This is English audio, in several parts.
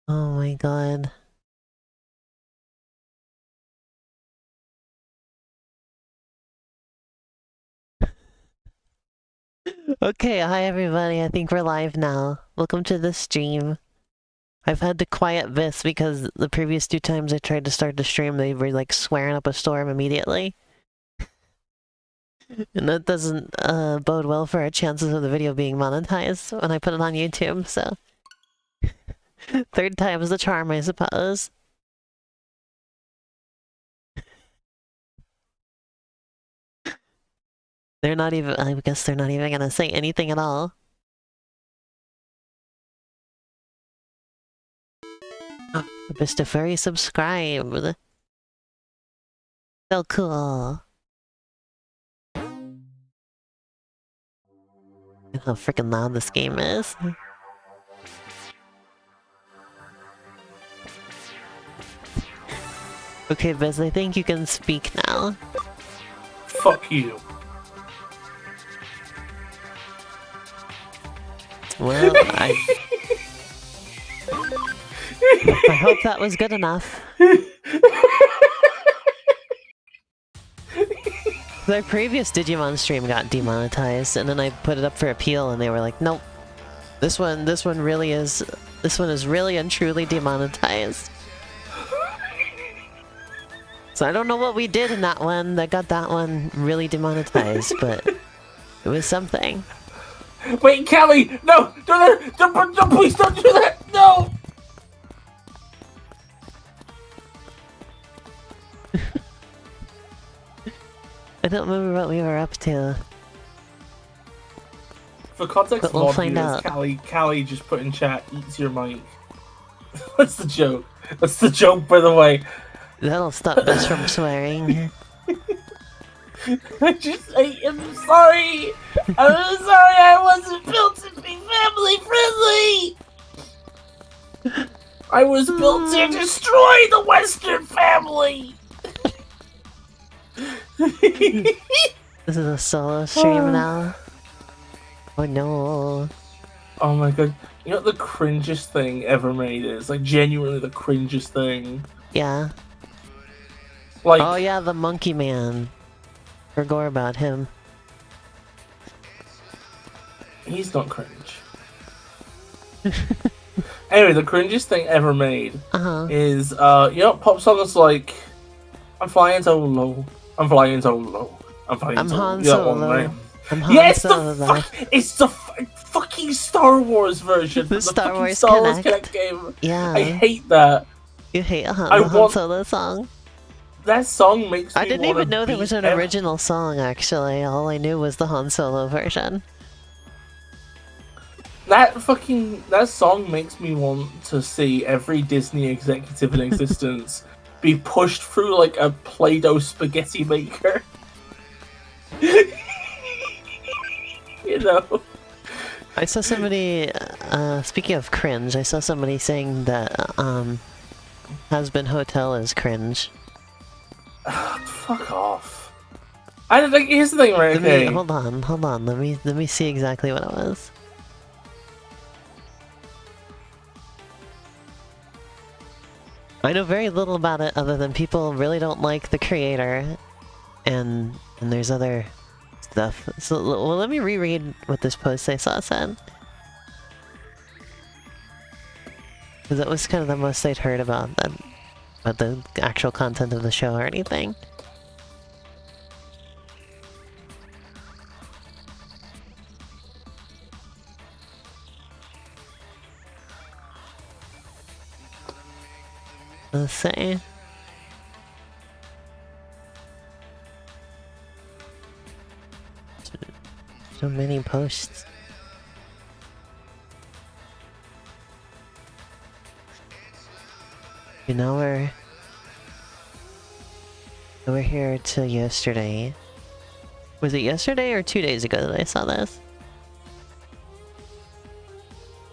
Oh my god. Okay, hi everybody. I think we're live now. Welcome to the stream. I've had to quiet this because the previous two times I tried to start the stream, they were like swearing up a storm immediately. And that doesn't bode well for our chances of the video being monetized when I put it on YouTube, so... Third time's the charm, I suppose. They're not even- I guess they're not even gonna say anything at all. Oh, BisTheFairy subscribed. So cool. And how freaking loud this game is. Okay, Biz, I think you can speak now. Fuck you. Well, I hope that was good enough. Their previous Digimon stream got demonetized, and then I put it up for appeal, and they were like, nope. This one is really and truly demonetized. So I don't know what we did in that one that got that one really demonetized, but it was something. Wait, Callie! No! Don't, please don't do that! No! I don't remember what we were up to. For context But of we'll all find viewers, out. Callie just put in chat, eats your mic. That's the joke. That's the joke, by the way. That'll stop us from swearing. I'm sorry! I'm sorry I wasn't built to be family friendly! I was built to destroy the Western family! This is a solo stream now. Oh no. Oh my god. You know what the cringest thing ever made is? Like, genuinely the cringest thing. Yeah. Like... Oh yeah, the monkey man. Forgot about him. He's not cringe. Anyway, the cringest thing ever made is, you know what pop song is like, I'm flying so low, I'm flying so low, I'm flying I'm so Han low. Solo. Right? I'm Han Yeah, it's Solo. it's the fucking Star Wars version. The Star Wars Connect game. Yeah. I hate that. You hate the Han Solo song? That song makes me I didn't even know there was an original song, actually. All I knew was the Han Solo version. That song makes me want to see every Disney executive in existence be pushed through like a Play-Doh spaghetti maker. You know? I saw somebody, speaking of cringe, I saw somebody saying that, Has-Been Hotel is cringe. Fuck off. I don't think, here's the thing, right? Okay. Hold on, let me see exactly what it was. I know very little about it other than people really don't like the creator, and there's other stuff. So, well, let me reread what this post I saw said. Because that was kind of the most I'd heard about the actual content of the show or anything. Let's see. So many posts. You know, we're here till yesterday. Was it yesterday or 2 days ago that I saw this?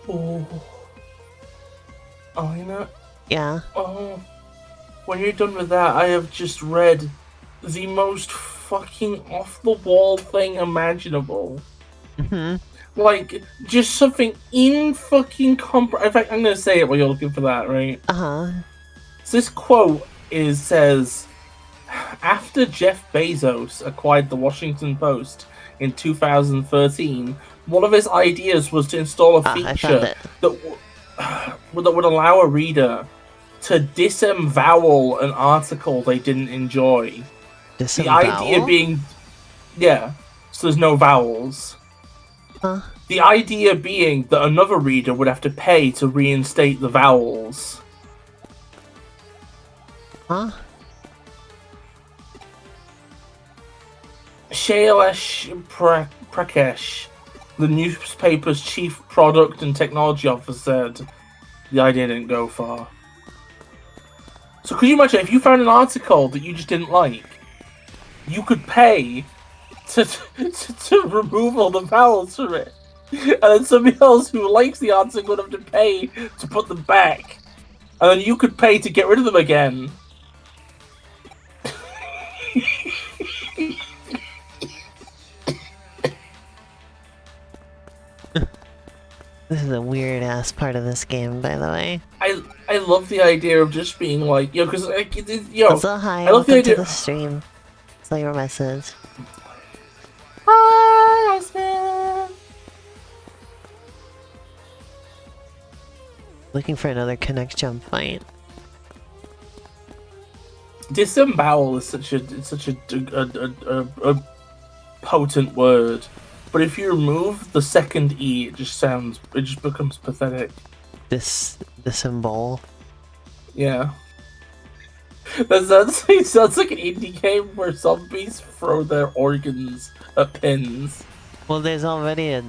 Oh, you know? Yeah. Oh, when you're done with that, I have just read the most fucking off-the-wall thing imaginable. Like, just something in fucking In fact, I'm gonna say it while you're looking for that, right? So this quote says, after Jeff Bezos acquired the Washington Post in 2013, one of his ideas was to install a I found feature it. that would allow a reader to disembowel an article they didn't enjoy. The idea Disembowel? being, yeah, so there's no vowels. Huh? The idea being that another reader would have to pay to reinstate the vowels. Huh? Shailesh Prakesh, the newspaper's chief product and technology officer, said the idea didn't go far. So could you imagine if you found an article that you just didn't like, you could pay to remove all the vowels from it, and then somebody else who likes the article would have to pay to put them back, and then you could pay to get rid of them again. This is a weird ass part of this game, by the way. I love the idea of just being like, because Also, hi, I love the welcome idea. to the stream. Saw your message. Hi, Iceman. Looking for another connect jump fight. Disembowel is such a potent word, but if you remove the second e, it just becomes pathetic. Disembowel. Yeah. It sounds like an indie game where zombies throw their organs at pins. Well, there's already a...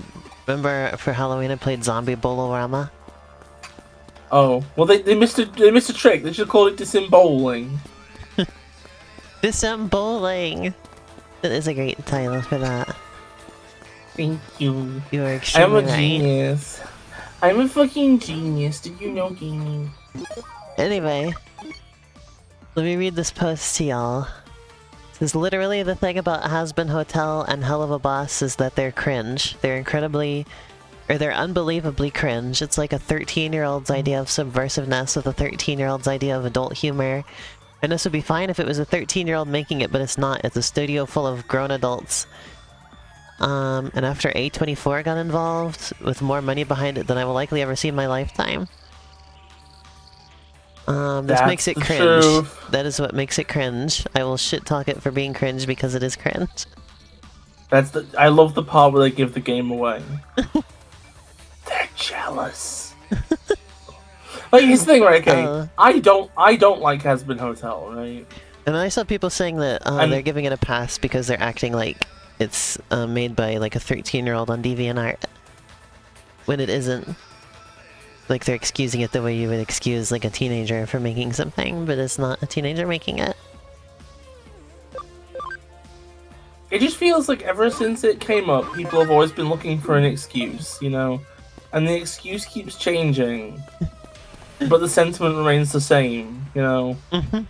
Remember for Halloween I played Zombie Bolorama? Oh, well they missed a trick. They should call it disemboweling. Disembowling! That is a great title for that. Thank you. You are extremely I'm a right. genius. I'm a fucking genius. Did you know, gaming? Anyway, let me read this post to y'all. This is literally the thing about Has-Been Hotel and Hell of a Boss is that they're cringe. They're unbelievably cringe. It's like a 13-year-old's idea of subversiveness with a 13-year-old's idea of adult humor. And this would be fine if it was a 13-year-old making it, but it's not. It's a studio full of grown adults. And after A24 got involved, with more money behind it than I will likely ever see in my lifetime. This makes it cringe. Truth. That is what makes it cringe. I will shit talk it for being cringe because it is cringe. I love the part where they give the game away. They're jealous. Like, here's the thing, right? Okay, I don't like Has-Been Hotel, right? And I saw people saying that they're giving it a pass because they're acting like it's made by like a 13-year-old on DeviantArt. When it isn't. Like they're excusing it the way you would excuse like a teenager for making something, but it's not a teenager making it. It just feels like ever since it came up, people have always been looking for an excuse, you know? And the excuse keeps changing. But the sentiment remains the same, you know? Mm-hmm.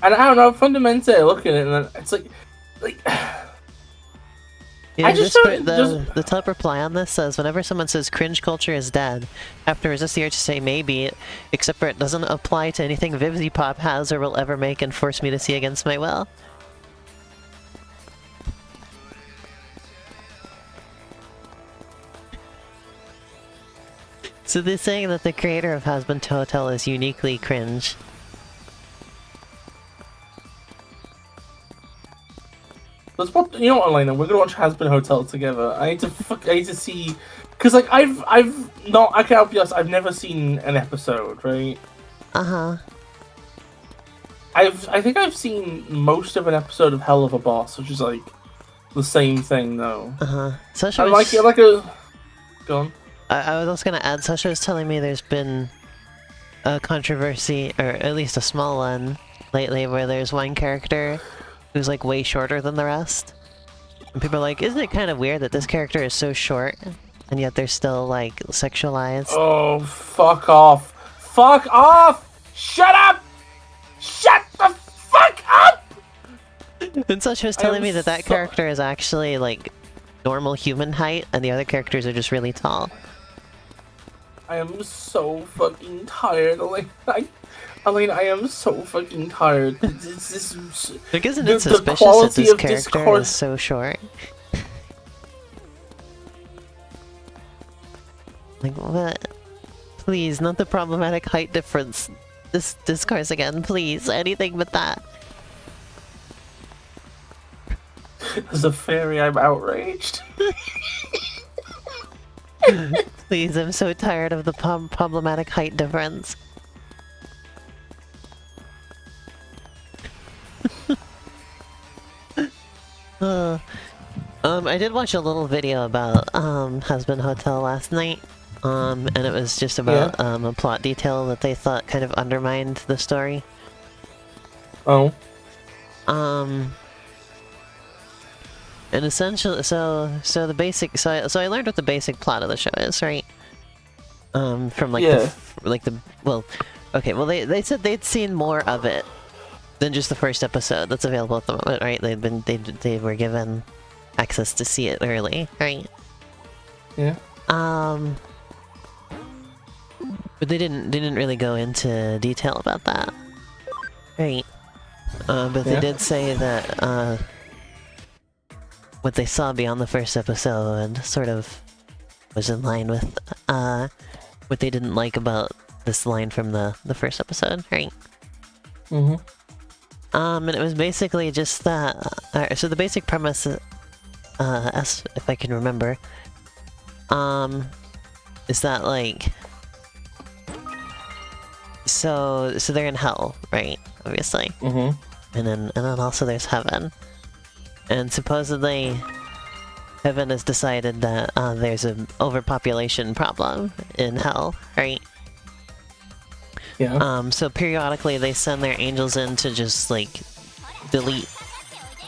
And I don't know, fundamentally I look at it and it's like... Yeah, I just the top reply on this says, whenever someone says cringe culture is dead, I have to resist the urge to say maybe, except for it doesn't apply to anything VivziePop has or will ever make and force me to see against my will. So they're saying that the creator of Has-Been Hotel is uniquely cringe. You know what, Elena? We're gonna watch Has-Been Hotel together. I need to see... Because, like, I can't be honest, I've never seen an episode, right? Uh-huh. I think I've seen most of an episode of Hell of a Boss, which is, like, the same thing, though. Uh-huh. I like it, like a... Go on. I was also gonna add, Sasha was telling me there's been a controversy, or at least a small one, lately, where there's one character who's like way shorter than the rest. And people are like, isn't it kind of weird that this character is so short, and yet they're still like sexualized? Oh, fuck off! Fuck off! Shut up! Shut the fuck up! And Sasha was telling me that character is actually like normal human height, and the other characters are just really tall. I am so fucking tired. Elaine, I am so fucking tired. Like, isn't the it suspicious that quality this of character discourse is so short? Like, what? Please, not the problematic height difference. This discourse again, please. Anything but that. As a fairy, I'm outraged. Please, I'm so tired of the problematic height difference. I did watch a little video about Husband Hotel last night. And it was just about a plot detail that they thought kind of undermined the story. Oh. And essentially, so the basic, so I learned what the basic plot of the show is, right? From like well, okay, well they said they'd seen more of it than just the first episode that's available at the moment, right? They were given access to see it early, right? Yeah. But they didn't really go into detail about that, right? But they did say that what they saw beyond the first episode sort of was in line with what they didn't like about this line from the first episode, right? Mm-hmm. And it was basically just that. So the basic premise, as if I can remember, is that like. So they're in hell, right? Obviously. Mm-hmm. And then also there's heaven. And supposedly heaven has decided that there's an overpopulation problem in hell, right? Yeah. So periodically they send their angels in to just like delete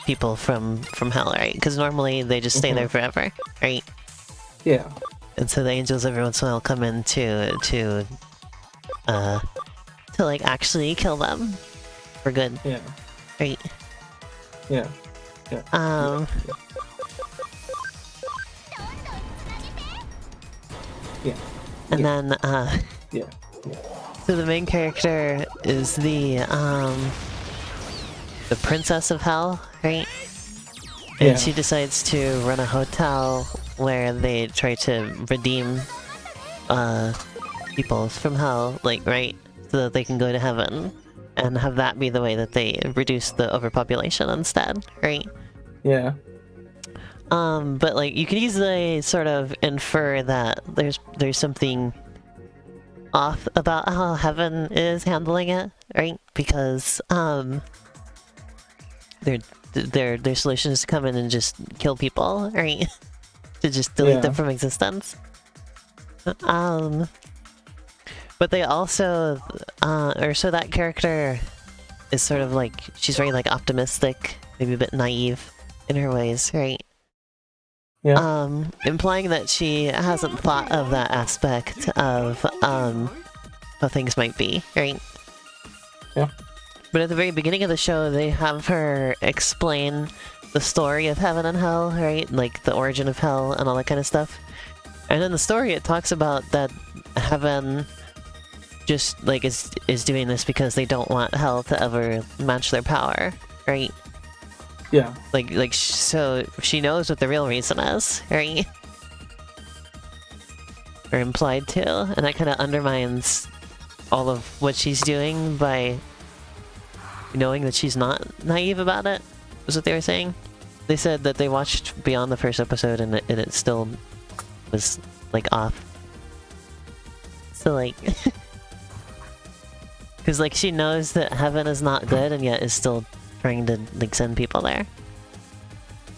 people from hell, right? Because normally they just stay there forever, right? Yeah. And so the angels every once in a while come in to like actually kill them for good. Yeah. Right. Yeah. Yeah. Yeah. And then Yeah. so the main character is the princess of hell, right? And she decides to run a hotel where they try to redeem people from hell, like, right? So that they can go to heaven and have that be the way that they reduce the overpopulation instead, right? Yeah. But like you can easily sort of infer that there's something off about how heaven is handling it, right? Because their solution is to come in and just kill people, right? To just delete them from existence. But they also, so that character is sort of like, she's very like optimistic, maybe a bit naive in her ways, right? Yeah. Implying that she hasn't thought of that aspect of how things might be, right? Yeah. But at the very beginning of the show, they have her explain the story of heaven and hell, right? Like the origin of hell and all that kind of stuff. And in the story, it talks about that heaven just like is doing this because they don't want hell to ever match their power, right? Yeah. So she knows what the real reason is, right? Or implied to, and that kind of undermines all of what she's doing by knowing that she's not naive about it, was what they were saying. They said that they watched beyond the first episode and it still was like off. So like because like she knows that heaven is not good and yet is still trying to like send people there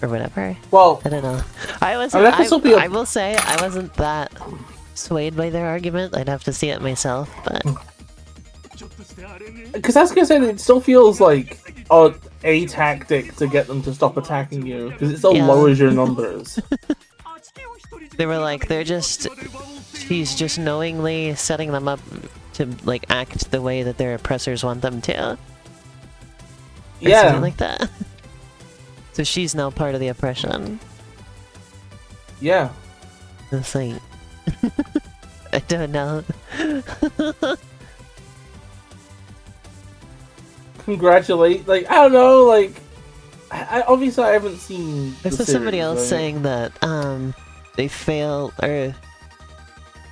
or whatever. Well, I don't know. I will say I wasn't that swayed by their argument. I'd have to see it myself, but because I was gonna say that it still feels like a tactic to get them to stop attacking you because it still lowers your numbers. They were like, she's just knowingly setting them up to like act the way that their oppressors want them to. Or something like that. So she's now part of the oppression. Yeah. It's like... I don't know. Congratulate, like, I don't know, like, obviously I haven't seen I the saw somebody series, else right? saying that, they fail, or...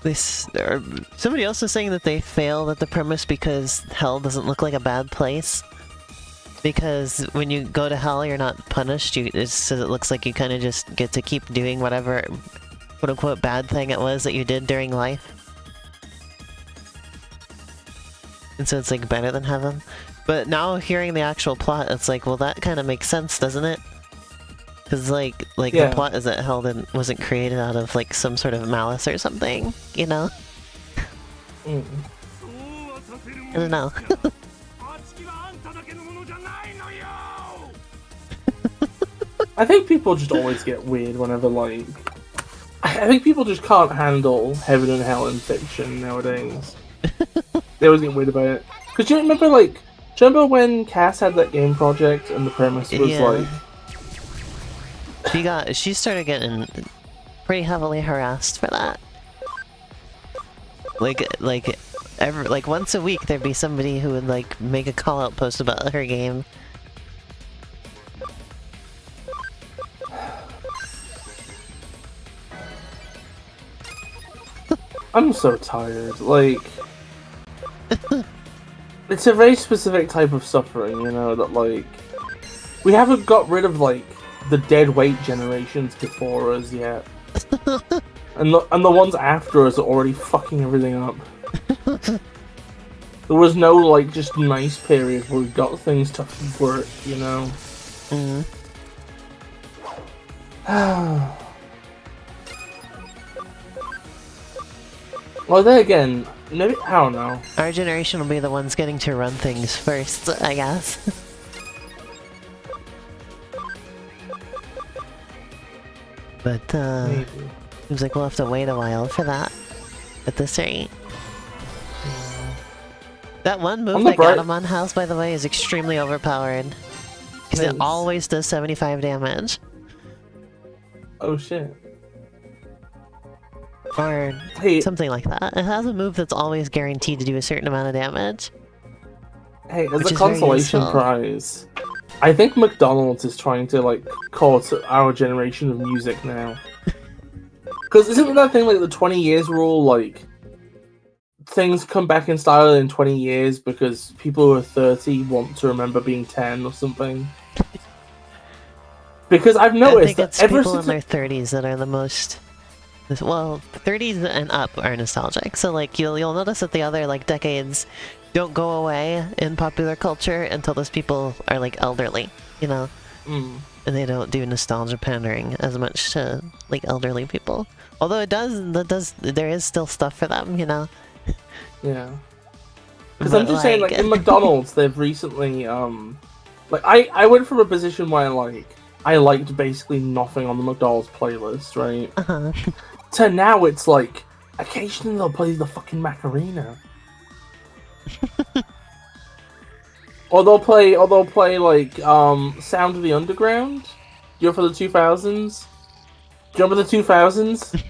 or somebody else was saying that they failed at the premise because hell doesn't look like a bad place. Because when you go to hell, you're not punished. It looks like you kind of just get to keep doing whatever quote-unquote bad thing it was that you did during life. And so it's like better than heaven. But now hearing the actual plot, it's like, well, that kind of makes sense, doesn't it? Because like Yeah. the plot is that hell wasn't created out of like some sort of malice or something, you know? Mm. I don't know. I think people just always get weird whenever, like... I think people just can't handle heaven and hell in fiction nowadays. They always get weird about it. Because do you remember, like... Do you remember when Cass had that game project and the premise was, Yeah. like... She started getting pretty heavily harassed for that. Like once a week there'd be somebody who would like make a call-out post about her game. I'm so tired. Like... It's a very specific type of suffering, you know, that, like... We haven't got rid of, like, the dead weight generations before us yet. and the ones after us are already fucking everything up. There was no, like, just nice period where we got things to work, you know? Well, then again, maybe, I don't know. Our generation will be the ones getting to run things first, I guess. But, Maybe. seems like we'll have to wait a while for that, at this rate. That one move that Gatomon has, by the way, is extremely overpowered. Because it always does 75 damage. Oh shit. Or something like that. It has a move that's always guaranteed to do a certain amount of damage. Hey, as a consolation prize, I think McDonald's is trying to, like, call to our generation of music now. Because isn't that thing like the 20 years rule, like, things come back in style in 20 years because people who are 30 want to remember being 10 or something? Because I've noticed that people in their 30s that are the most... Well, 30s and up are nostalgic, so like you'll notice that the other like decades don't go away in popular culture until those people are like elderly, you know? And they don't do nostalgia pandering as much to like elderly people. Although there is still stuff for them, you know? Yeah. Because I'm just saying, like, in McDonald's, they've recently, like, I went from a position where, like, I liked basically nothing on the McDonald's playlist, right? To now it's like, occasionally they'll play the fucking Macarena. or they'll play, like, Sound of the Underground. You know, for the 2000s? Do you remember the 2000s?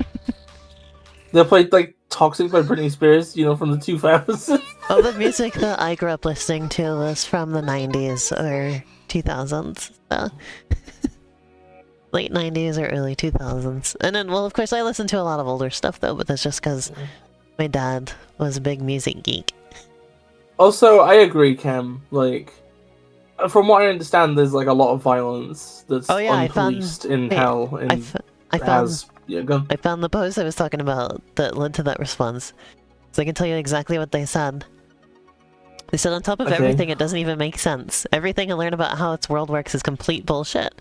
They played, like, Toxic by Britney Spears, you know, from the 2000s. Oh, the music that I grew up listening to was from the 90s or 2000s. So. Late 90s or early 2000s. And then, well, of course, I listened to a lot of older stuff, though, but that's just because my dad was a big music geek. Also, I agree, Cam. Like, from what I understand, there's, like, a lot of violence that's unpoliced in hell. I found the post I was talking about that led to that response. So I can tell you exactly what they said. They said, on top of everything, it doesn't even make sense. Everything I learned about how its world works is complete bullshit.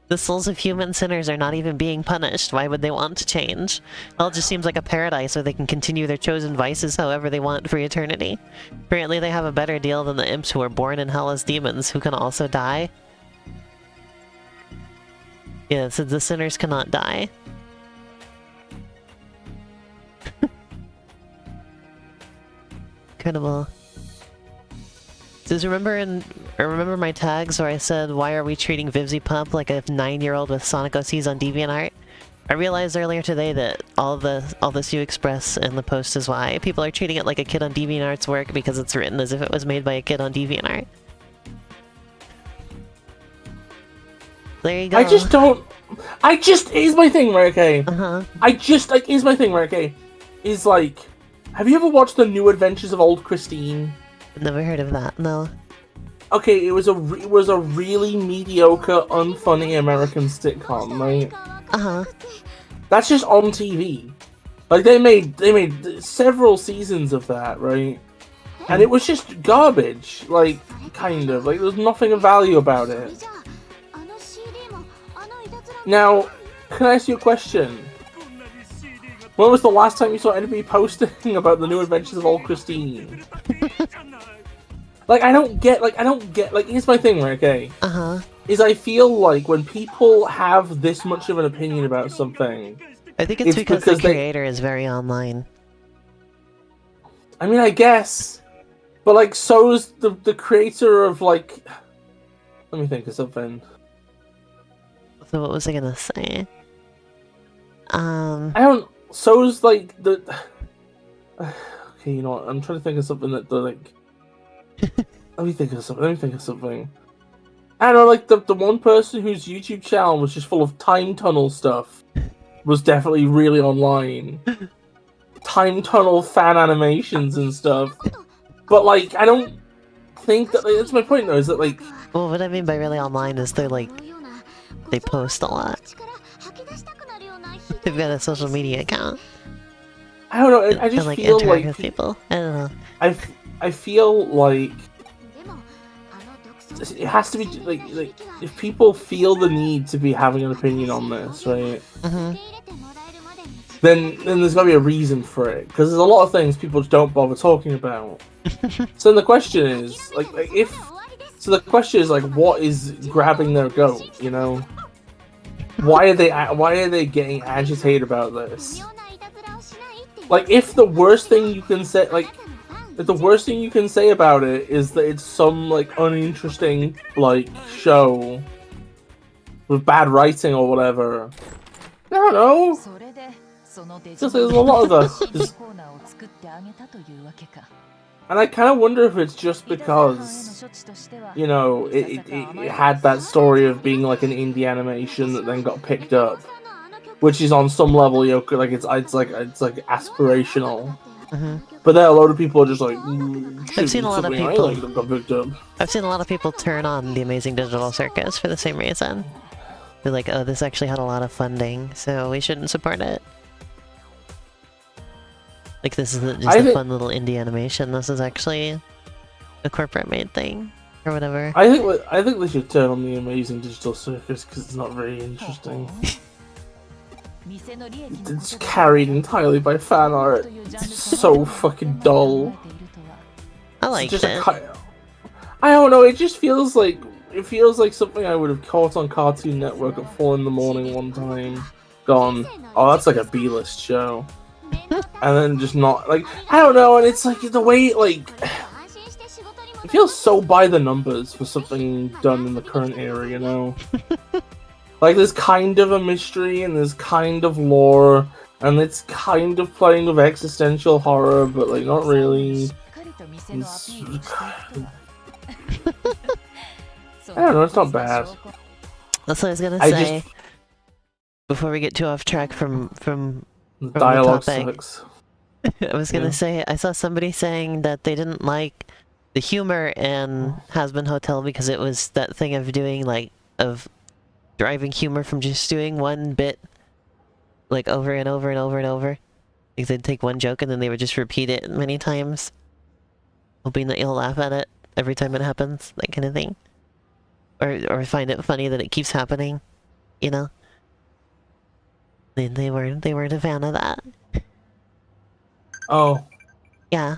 The souls of human sinners are not even being punished. Why would they want to change? Hell just seems like a paradise where they can continue their chosen vices however they want for eternity. Apparently they have a better deal than the imps who are born in hell as demons, who can also die. Yeah, so the sinners cannot die. Incredible. Does remember my tags where I said, why are we treating VivziePump like a 9-year-old with Sonic OCs on DeviantArt? I realized earlier today that all this you express in the post is why people are treating it like a kid on DeviantArt's work because it's written as if it was made by a kid on DeviantArt. There you go. Here's my thing, right, okay? Here's my thing, right, okay? Is like, have you ever watched The New Adventures of Old Christine? Never heard of that, no. Okay, it was a really mediocre, unfunny American sitcom, right? That's just on TV. Like they made several seasons of that, right? And it was just garbage, like kind of like there's nothing of value about it. Now, can I ask you a question? When was the last time you saw anybody posting about The New Adventures of Old Christine? Like I don't get like here's my thing, right, okay? Is I feel like when people have this much of an opinion about something, I think it's because the creator is very online. I mean, I guess, but like, so is the creator of like. Let me think of something. So what was I gonna say? I don't. So's like the. Okay, you know what? I'm trying to think of something that the like. Let me think of something. I don't know, like the one person whose YouTube channel was just full of time tunnel stuff was definitely really online. Time tunnel fan animations and stuff. But like, I don't think that that's my point though, is that like... Well, what I mean by really online is they're like, they post a lot. They've got a social media account. I don't know, I just and, like, feel interact like... with people. I don't know. I feel like... It has to be like if people feel the need to be having an opinion on this, right? Then there's gotta be a reason for it, because there's a lot of things people just don't bother talking about. So the question is like the question is like, what is grabbing their goat? You know, why are they getting agitated about this? Like, if the worst thing you can say, about it is that it's some like uninteresting like show with bad writing or whatever, I don't know. Just there's a lot of those. And I kind of wonder if it's just because, you know, it had that story of being like an indie animation that then got picked up, which is on some level, you know, like it's like aspirational. But then a lot of people are just like, I've seen a lot of people. That got picked up. I've seen a lot of people turn on The Amazing Digital Circus for the same reason. They're like, oh, this actually had a lot of funding, so we shouldn't support it. Like, this isn't just a fun little indie animation. This is actually a corporate-made thing, or whatever. I think they should turn on The Amazing Digital Circus because it's not very interesting. It's carried entirely by fan art. It's so fucking dull. I like it. I don't know. It just feels like something I would have caught on Cartoon Network at 4 in the morning one time. Gone. Oh, that's like a B-list show. And then just not like, I don't know. And it's like the way like it feels so by the numbers for something done in the current era. You know. Like, there's kind of a mystery, and there's kind of lore, and it's kind of playing with existential horror, but, like, not really. I don't know, it's not bad. That's what I was gonna say. Before we get too off track from dialogue the topic. Sucks. I was gonna say, I saw somebody saying that they didn't like the humor in Has-Been Hotel because it was that thing of doing, like, of driving humor from just doing one bit, like, over and over and over and over. Like, they'd take one joke and then they would just repeat it many times, hoping that you'll laugh at it every time it happens, that kind of thing. Or find it funny that it keeps happening, you know? They weren't a fan of that. Oh. Yeah.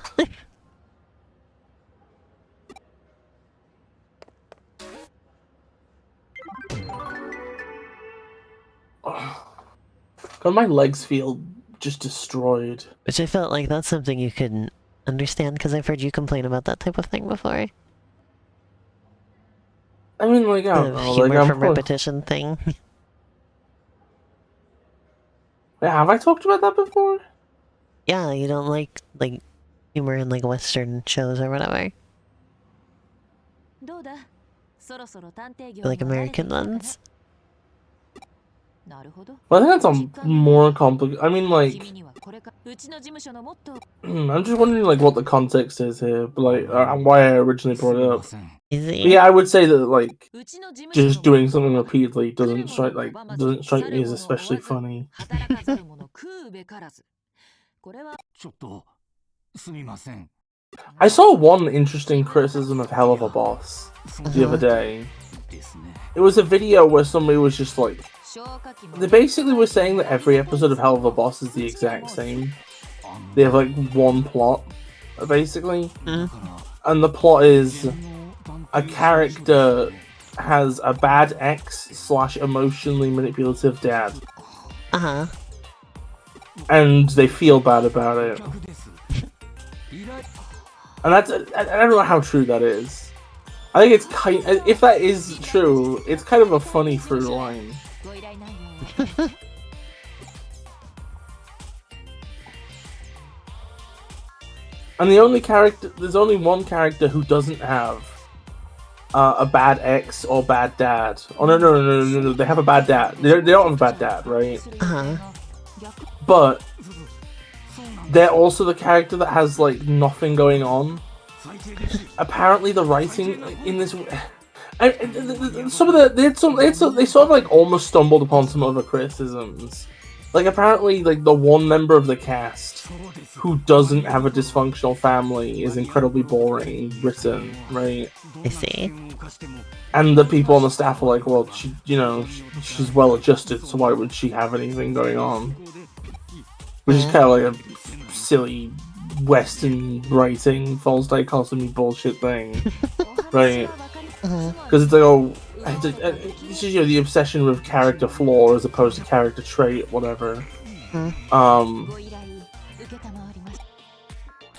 God, my legs feel just destroyed. Which I felt like that's something you could understand, because I've heard you complain about that type of thing before. I mean, like, I don't know. Humor Like, from repetition thing. Wait, have I talked about that before? Yeah, you don't like humor in like Western shows or whatever. Like American ones. Well, I think that's a more complicated. I mean, like, I'm just wondering, like, what the context is here, but like, why I originally brought it up. But yeah, I would say that like just doing something repeatedly doesn't strike me as especially funny. I saw one interesting criticism of Hell of a Boss the other day. It was a video where somebody was just like, they basically were saying that every episode of Hell of a Boss is the exact same. They have like one plot, basically, and the plot is a character has a bad ex / emotionally manipulative dad. And they feel bad about it. And I don't know how true that is. I think it's if that is true, it's kind of a funny through line. And there's only one character who doesn't have a bad ex or bad dad. Oh no, they have a bad dad. They don't have a bad dad, right? But they're also the character that has like nothing going on. Apparently, the writing in this, some of they sort of like almost stumbled upon some other criticisms. Like apparently, like the one member of the cast who doesn't have a dysfunctional family is incredibly boring written, right? I see. And the people on the staff are like, well, she's well adjusted, so why would she have anything going on? Which is kind of like a silly Western writing, false dichotomy bullshit thing, right? Because it's like, oh, it's just, the obsession with character flaw as opposed to character trait, whatever. I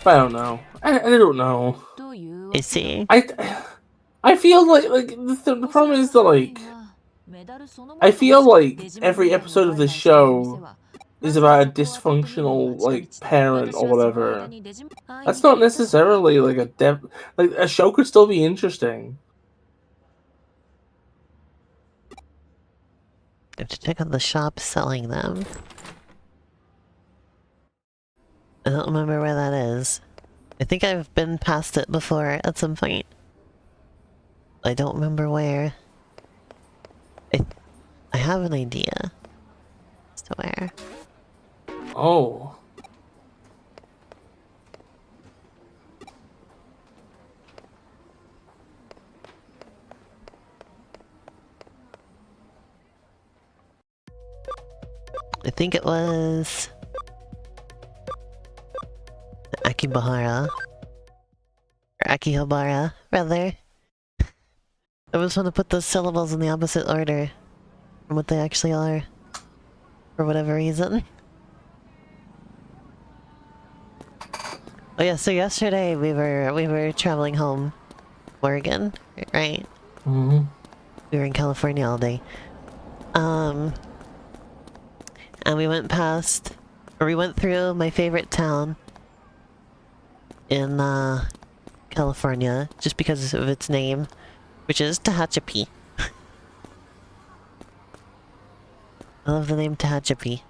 don't know. I don't know. I see. I feel like the problem is that like I feel like every episode of this show is about a dysfunctional like parent or whatever. That's not necessarily like a show could still be interesting. I have to check out the shop selling them. I don't remember where that is. I think I've been past it before at some point. I don't remember where. I have an idea as to where. Oh. I think it was Akibahara. Or Akihabara, rather. I just want to put those syllables in the opposite order from what they actually are. For whatever reason. Oh yeah, so yesterday we were traveling home. Oregon, right? Mm-hmm. We were in California all day. And we went through my favorite town in California, just because of its name, which is Tehachapi. I love the name Tehachapi.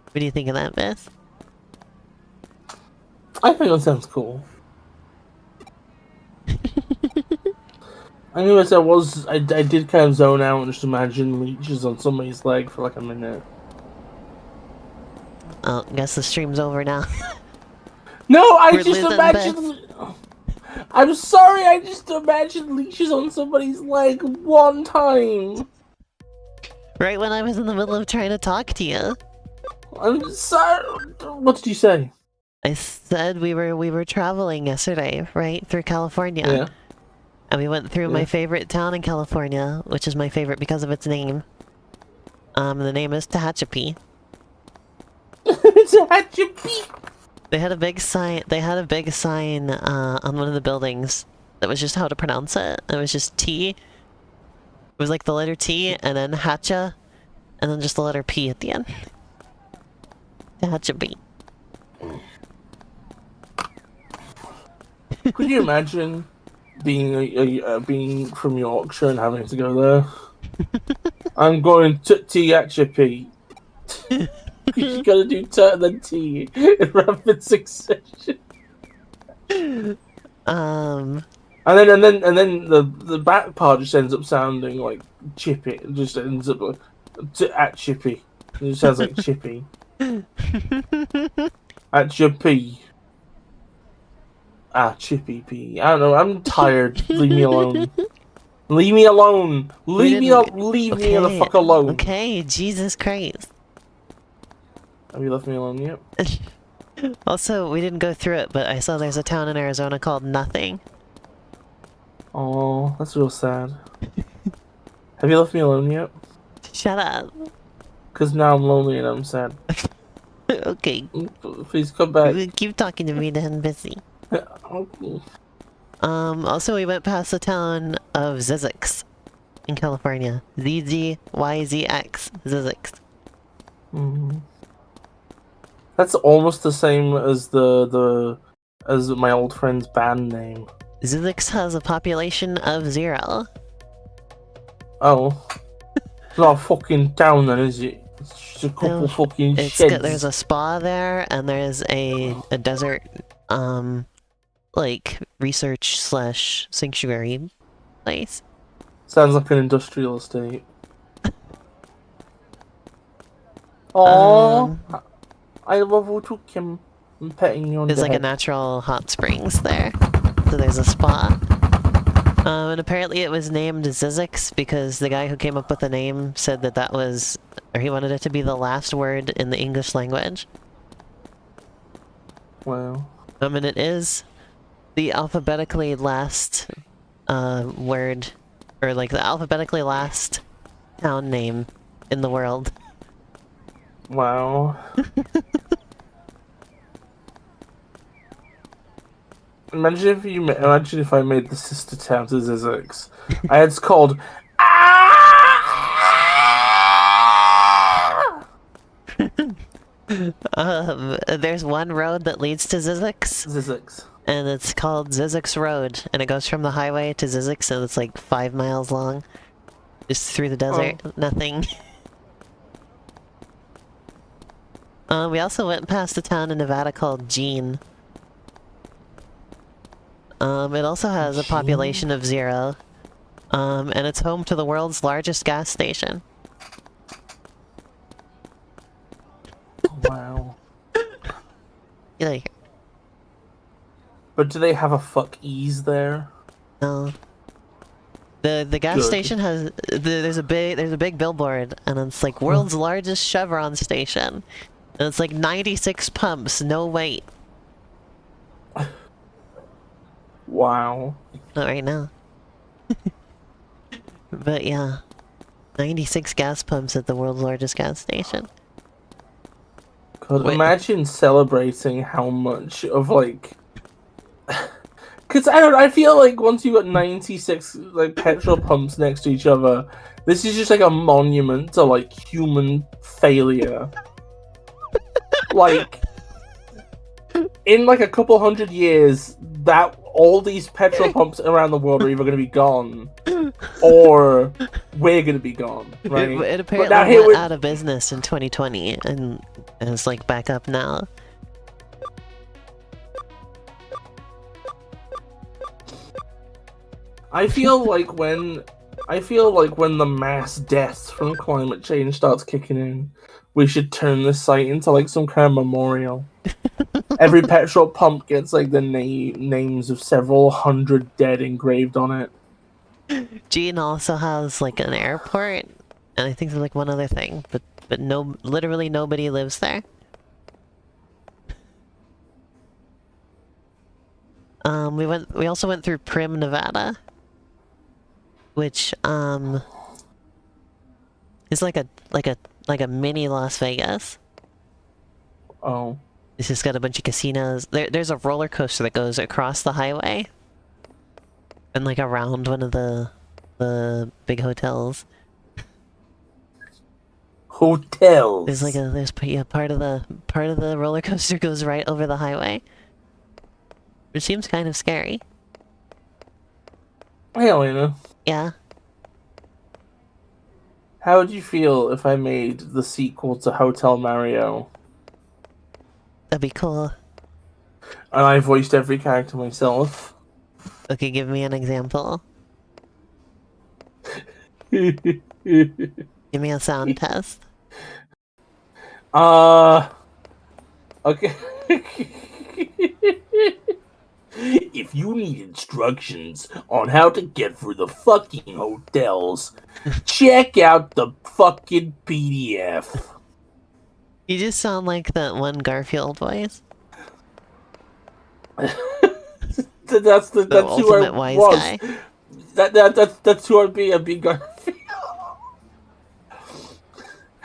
What do you think of that, Beth? I think that sounds cool. I knew as I did kind of zone out and just imagine leeches on somebody's leg for like a minute. Oh, guess the stream's over now. No, I just imagined. I'm sorry, I just imagined leashes on somebody's leg one time. Right when I was in the middle of trying to talk to you. I'm sorry. What did you say? I said we were traveling yesterday, right, through California. Yeah. And we went through my favorite town in California, which is my favorite because of its name. The name is Tehachapi. Tehachapi. They had a big sign. On one of the buildings that was just how to pronounce it. It was just T. It was like the letter T and then Hacha, and then just the letter P at the end. Tehachapi. Could you imagine being from Yorkshire and having to go there? I'm going to Tehachapi. You gotta do T and then T in rapid succession. And then the back part just ends up sounding like Chippy. It just ends up like at Chippy. It just sounds like Chippy. At Chippy. Ah, Chippy P. I don't know. I'm tired. Leave me alone. Leave me alone. Leave me the fuck alone. Okay, Jesus Christ. Have you left me alone yet? Also, we didn't go through it, but I saw there's a town in Arizona called Nothing. Oh, that's real sad. Have you left me alone yet? Shut up. Because now I'm lonely and I'm sad. Okay. Please come back. Keep talking to me then, busy. Okay. Also we went past the town of Zizix in California. ZZYZX. Zizix. Mm-hmm. That's almost the same as as my old friend's band name. Zizix has a population of 0. Oh. It's not a fucking town then, is it? It's just a couple fucking sheds. There's a spa there, and there's a desert, like, research / sanctuary place. Sounds like an industrial estate. Oh, I love you, Kim. I'm petting you on the There's like head. a natural hot springs there. So there's a spa. And apparently it was named Zizix because the guy who came up with the name said that was, or he wanted it to be the last word in the English language. Wow. And it is the alphabetically last word, or like the alphabetically last town name in the world. Wow. Imagine if I made the sister town to Zizix. It's called. There's one road that leads to Zizix. Zizix. And it's called Zizix Road, and it goes from the highway to Zizix, and it's like 5 miles long. Just through the desert. Oh. Nothing. We also went past a town in Nevada called Jean. It also has a population of 0. And it's home to the world's largest gas station. Wow. Get out of here. But do they have a fuck ease there? No. The gas station has there's a big billboard, and it's like world's largest Chevron station. And it's like 96 pumps, no wait. Wow. Not right now. But yeah. 96 gas pumps at the world's largest gas station. God, imagine celebrating how much of like... Because I feel like once you got 96 like petrol pumps next to each other, this is just like a monument to like human failure. Like, in like a couple hundred years, that all these petrol pumps around the world are either going to be gone, or we're going to be gone, right? It apparently went out of business in 2020, and it's like back up now. I feel like when the mass deaths from climate change starts kicking in, we should turn this site into like some kind of memorial. Every petrol pump gets like the names of several hundred dead engraved on it. Jean also has like an airport, and I think there's like one other thing, but literally nobody lives there. We also went through Prim, Nevada, which is like a mini Las Vegas. Oh. It's just got a bunch of casinos. There's a roller coaster that goes across the highway and like around one of the big hotels. hotels. There's like part of the roller coaster goes right over the highway. Which seems kind of scary. Hey, Elena. Yeah. How would you feel if I made the sequel to Hotel Mario? That'd be cool. And I voiced every character myself. Okay, give me an example. Okay. Give me a sound test. Okay. If you need instructions on how to get through the fucking hotels, check out the fucking PDF. You just sound like that one Garfield voice. That's The who I ultimate wise was. guy. That's who I'd be. I'd be Garfield.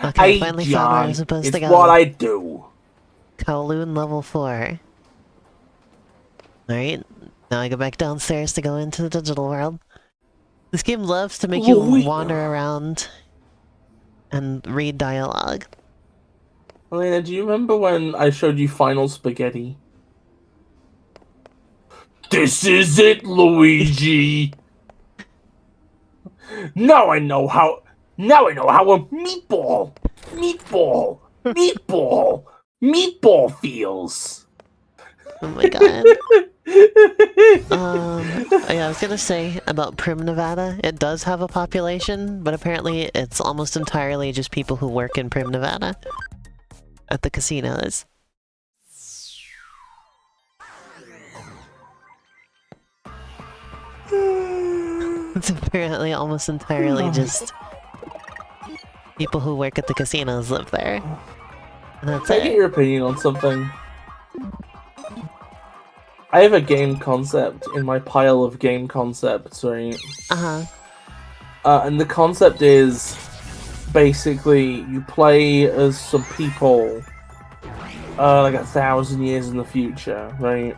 Okay, Hey, finally found where I John, was supposed it's to go. what I do. Kowloon level 4. Alright, now I go back downstairs to go into the digital world. This game loves to make you wander around and read dialogue. Elena, do you remember when I showed you Final Spaghetti? This is it, Luigi! Now I know how a meatball feels. Oh my god. Oh yeah, I was gonna say about Prim, Nevada. It does have a population, but apparently it's almost entirely just people who work in Prim, Nevada. At the casinos. It's apparently almost entirely just people who work at the casinos live there. And that's Can I get your opinion on something? I have a game concept in my pile of game concepts, right? And the concept is basically you play as some people like 1,000 years in the future, right?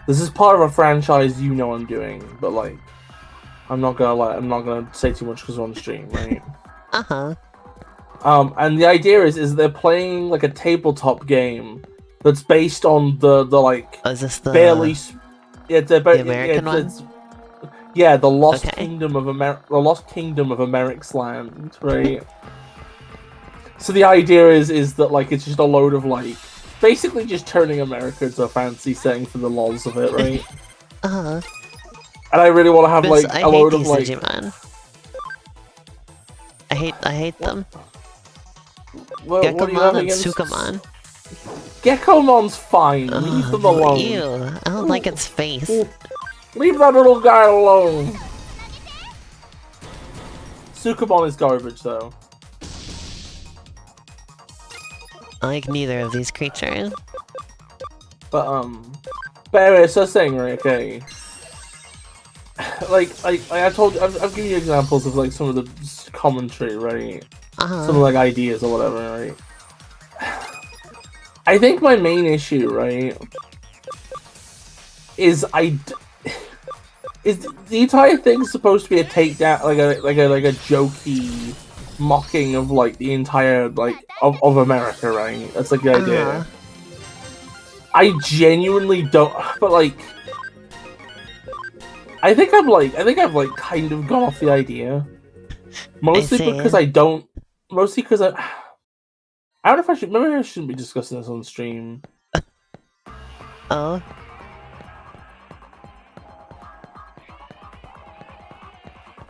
This is part of a franchise you know I'm doing, but like I'm not gonna say too much because we're on the stream, right? And the idea is they're playing like a tabletop game that's based on the like is this the barely the American one? Yeah, the Lost Kingdom of Americ's Land, right? So the idea is that like it's just a load of like basically just turning America into a fantasy setting for the lols of it, right? And I really want to have like a load of like Digimon. I hate them. What do you have Gekomon and against Sukamon. Gekomon's fine. Leave them alone. Ew, I don't like its face. Leave that little guy alone. Sukamon is garbage, though. I like neither of these creatures. But anyway, so saying, right, okay. Like I told you, I've given you examples of like some of the commentary, right? Some of like ideas or whatever, right? I think my main issue, right, is the entire thing supposed to be a takedown, like a jokey mocking of like the entire like of America, right? That's like the idea. I genuinely don't, but like, I think I've like kind of gone off the idea, mostly because I don't, mostly because I don't know if I should. Maybe I shouldn't be discussing this on stream. Oh.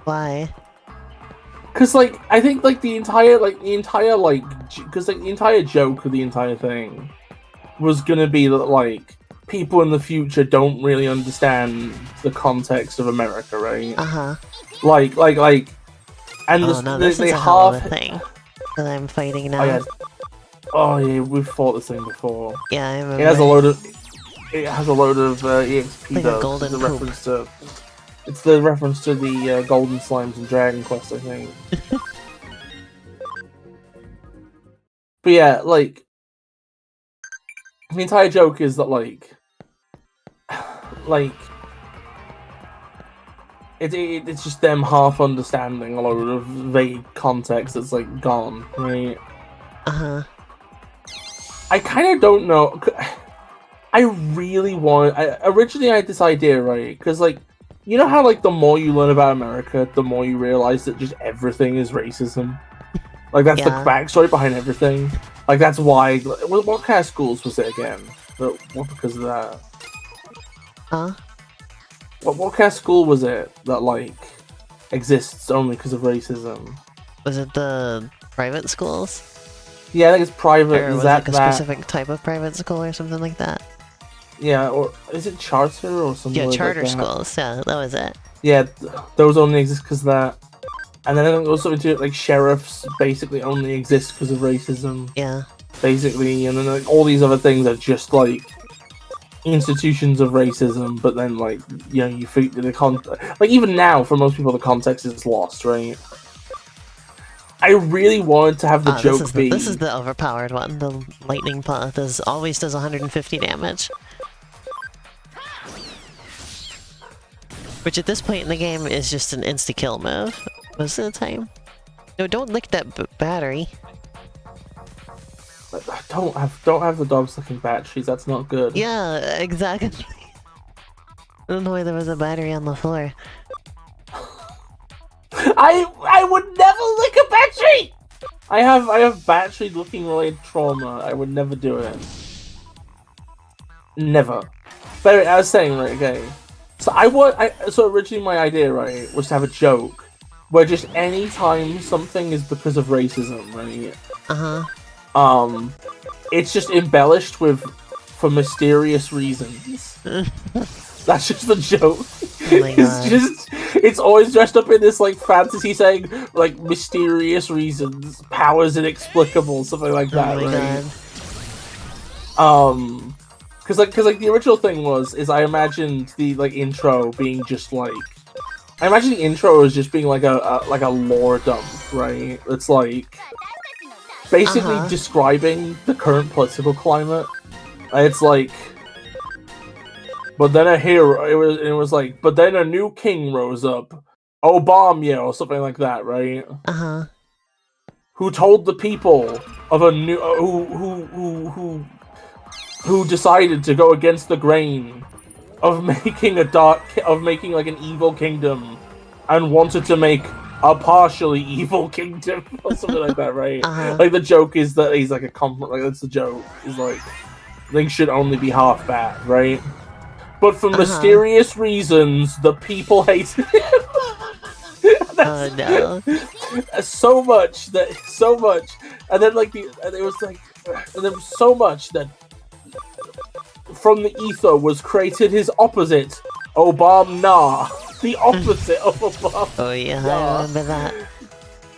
Why? Because like I think like the entire because like the entire joke of the entire thing was gonna be that like people in the future don't really understand the context of America, right? Like, and this is a hell of a thing that I'm fighting now. Oh yeah, we've fought this thing before. Yeah, I remember. It has a load of EXP like a golden poop. It's the reference to the golden slimes in Dragon Quest, I think. But yeah, like the entire joke is that like it's just them half understanding a lot of vague context that's like gone, right? I kind of don't know. I really want. Originally, I had this idea, right? Because like, you know how like the more you learn about America, the more you realize that just everything is racism. Like that's the backstory behind everything. Like that's why. What kind of schools was it again? What because of that? Huh? What kind of school was it that like exists only because of racism? Was it the private schools? Yeah, I think it's private. Or Is was that it like a specific type of private school or something like that? Yeah, or is it charter or something? Yeah, like charter that? schools. Yeah, that was it. Yeah, those only exist because of that. And then I think also into like sheriffs basically only exist because of racism. Yeah. Basically, and then like all these other things are just like institutions of racism. But then like you figure like even now for most people the context is lost, right? I really wanted to have the joke be. This is the overpowered one. The lightning paw always does 150 damage. Which at this point in the game is just an insta-kill move most of the time. No, don't lick that battery. Don't have the dogs licking batteries. That's not good. Yeah, exactly. I don't know why there was a battery on the floor. I would never lick a battery. I have battery licking related trauma. I would never do it. Never. But I was saying, right, okay. So originally my idea, right, was to have a joke where just any time something is because of racism, right? It's just embellished for mysterious reasons. That's just the joke. Oh my God. It's always dressed up in this like fantasy saying like mysterious reasons, powers inexplicable, something like that, right? God. Cause the original thing is I imagined the like intro being just like I imagine the intro as just being like a lore dump, right? It's like basically describing the current political climate. It's like, but then it was like, but then a new king rose up, Obama or something like that, right? Who told the people of a new who decided to go against the grain of making like an evil kingdom and wanted to make a partially evil kingdom or something like that, right? Like the joke is that he's like a compliment, like that's the joke. Is like things should only be half bad, right? But for mysterious reasons, the people hated him. Oh no! So much, and then like there was so much that from the ether was created his opposite, Obama. The opposite of Obama. Oh yeah, I remember that.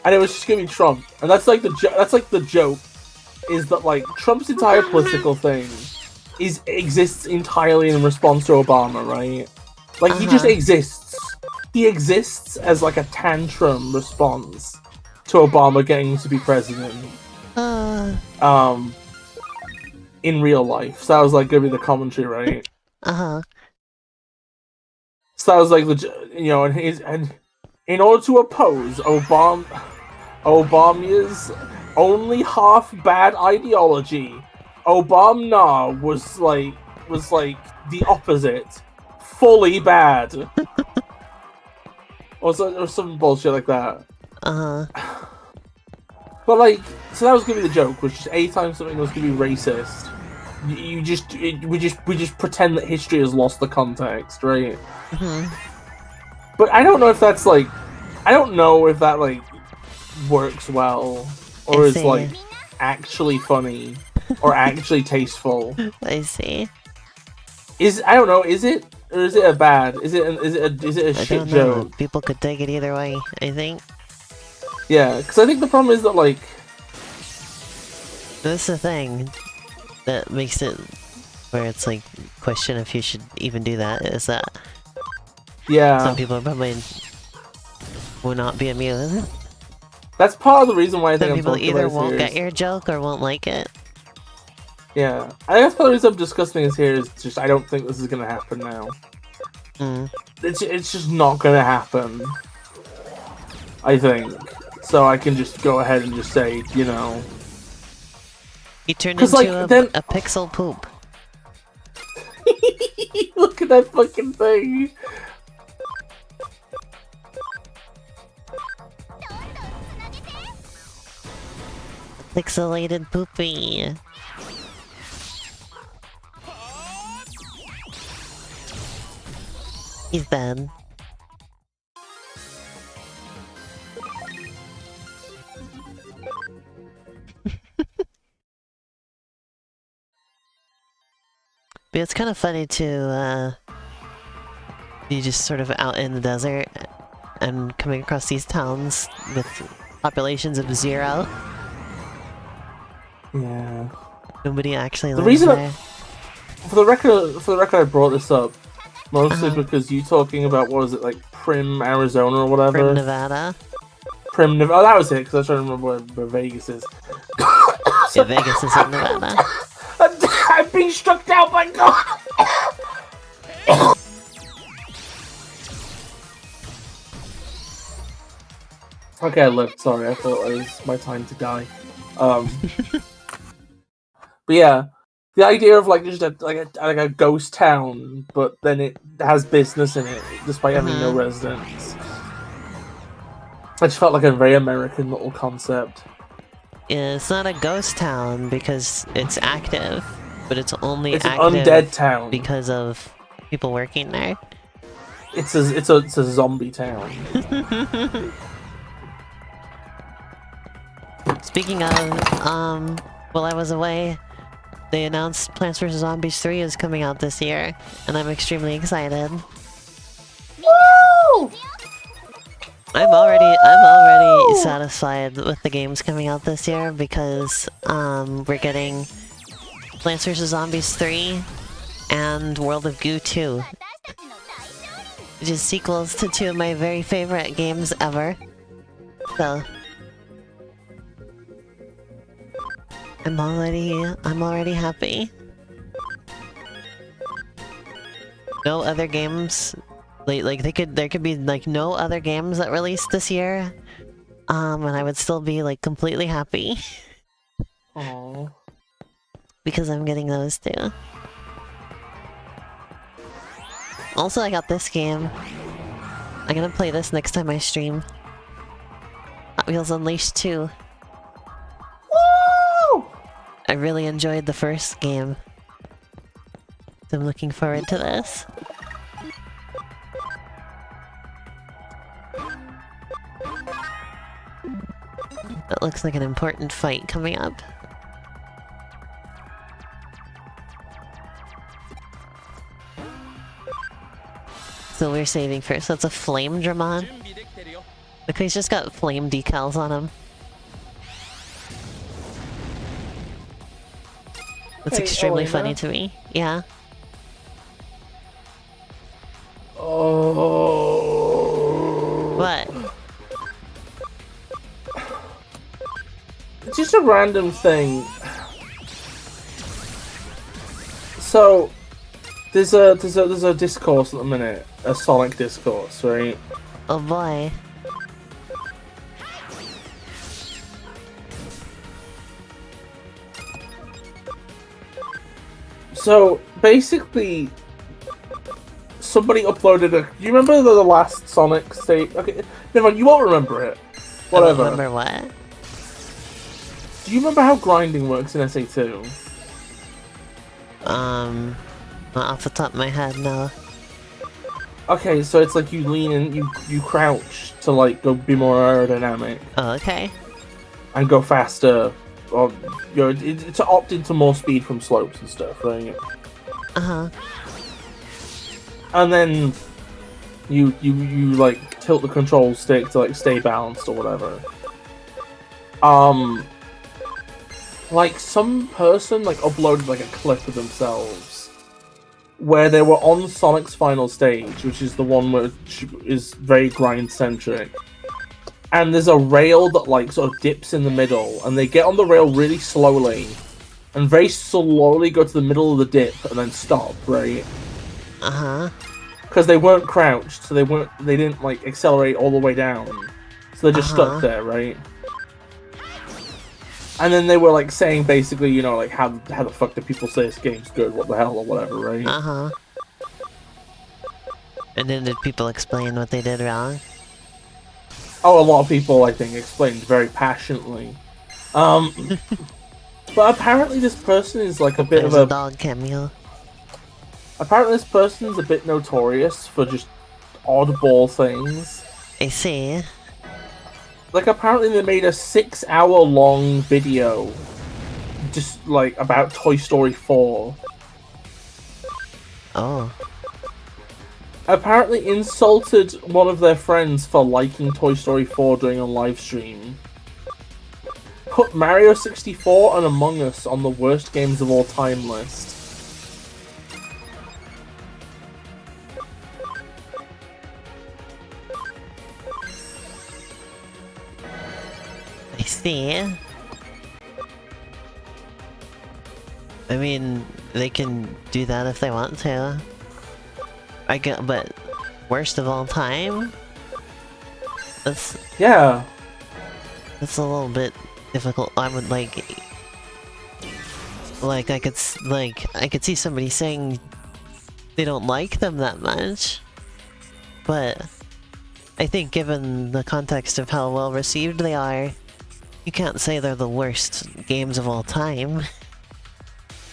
And it was just gonna be Trump, and that's like the joke, is that like Trump's entire political thing exists entirely in response to Obama, right? Like he just exists. He exists as like a tantrum response to Obama getting to be president. In real life. So that was like gonna be the commentary, right? So that was like and in order to oppose Obama's only half bad ideology, Obama was like the opposite, fully bad. or some bullshit like that. But like, so that was gonna be the joke, which is anytime something was gonna be racist, we just pretend that history has lost the context, right? But I don't know if that's like, I don't know if that like works well or is like actually funny or actually tasteful. I see. I don't know. Is it or is it a bad? Is it a shit joke? People could take it either way, I think. Yeah, because I think the problem is that like that's the thing that makes it where it's like question if you should even do that. Is that some people probably will not be immune. That's part of the reason why I think some people either won't get your joke or won't like it. Yeah, I guess part of the reason I'm discussing this here is just I don't think this is gonna happen now. it's just not gonna happen. I think. So I can just go ahead and just say, you know. He turned into like, a pixel poop. Look at that fucking thing. Pixelated poopy. He's dead. But it's kind of funny to be just sort of out in the desert and coming across these towns with populations of 0. Yeah. Nobody actually The lives reason there. for the record, I brought this up mostly because you talking about what was it, like Prim, Arizona or whatever. Prim, Nevada. Prim, Nevada. Oh, that was it. Because I was trying to remember where Vegas is. Yeah, Vegas is in Nevada. I'm being struck down by God. Okay, I lived. Sorry, I thought it was my time to die. But yeah, the idea of like just a ghost town, but then it has business in it despite having no residents. I just felt like a very American little concept. Yeah, it's not a ghost town because it's active, but it's only It's an active undead town because of people working there. It's a zombie town. Speaking of, while I was away, they announced Plants vs. Zombies 3 is coming out this year, and I'm extremely excited. Woo! I'm already satisfied with the games coming out this year because we're getting Plants vs. Zombies 3 and World of Goo 2, which is sequels to 2 of my very favorite games ever. So I'm already happy. No other games, like there could be like no other games that released this year, and I would still be like completely happy. Aww. Because I'm getting those too. Also, I got this game. I'm gonna play this next time I stream. Hot Wheels Unleashed 2. Woo! I really enjoyed the first game. So I'm looking forward to this. That looks like an important fight coming up. So we're saving first. That's a flame Dramon. Look, he's just got flame decals on him. That's Hey, extremely Elena? funny to me. Yeah. Oh. What? It's just a random thing. So there's a discourse at the minute, a Sonic discourse, right? Oh boy. So basically, somebody uploaded a. You remember the last Sonic state? Okay, never mind. You won't remember it. Whatever. I don't remember what? Do you remember how grinding works in SA2? Not off the top of my head, no. Okay, so it's like you lean and you crouch to like go be more aerodynamic Oh, okay. and go faster. Or to opt into more speed from slopes and stuff, right? Uh-huh. And then you like tilt the control stick to like stay balanced or whatever. Like some person like uploaded like a clip of themselves where they were on Sonic's final stage, which is the one which is very grind centric. And there's a rail that like sort of dips in the middle, and they get on the rail really slowly, and very slowly go to the middle of the dip and then stop, right? Uh-huh. because they weren't crouched, so they didn't like accelerate all the way down, so they're just stuck there, right? And then they were like saying basically, you know, like how the fuck do people say this game's good? What the hell or whatever, right? And then did people explain what they did wrong? Oh, a lot of people I think explained very passionately. But apparently this person is like a bit of a dog cameo. Apparently this person's a bit notorious for just oddball things. I see. Like, apparently they made a 6-hour-long video just, like, about Toy Story 4. Oh. Apparently insulted one of their friends for liking Toy Story 4 during a live stream. Put Mario 64 and Among Us on the worst games of all time list. I see. I mean, they can do that if they want to. But worst of all time? That's a little bit difficult. I would I could see somebody saying they don't like them that much, but I think given the context of how well received they are, you can't say they're the worst games of all time.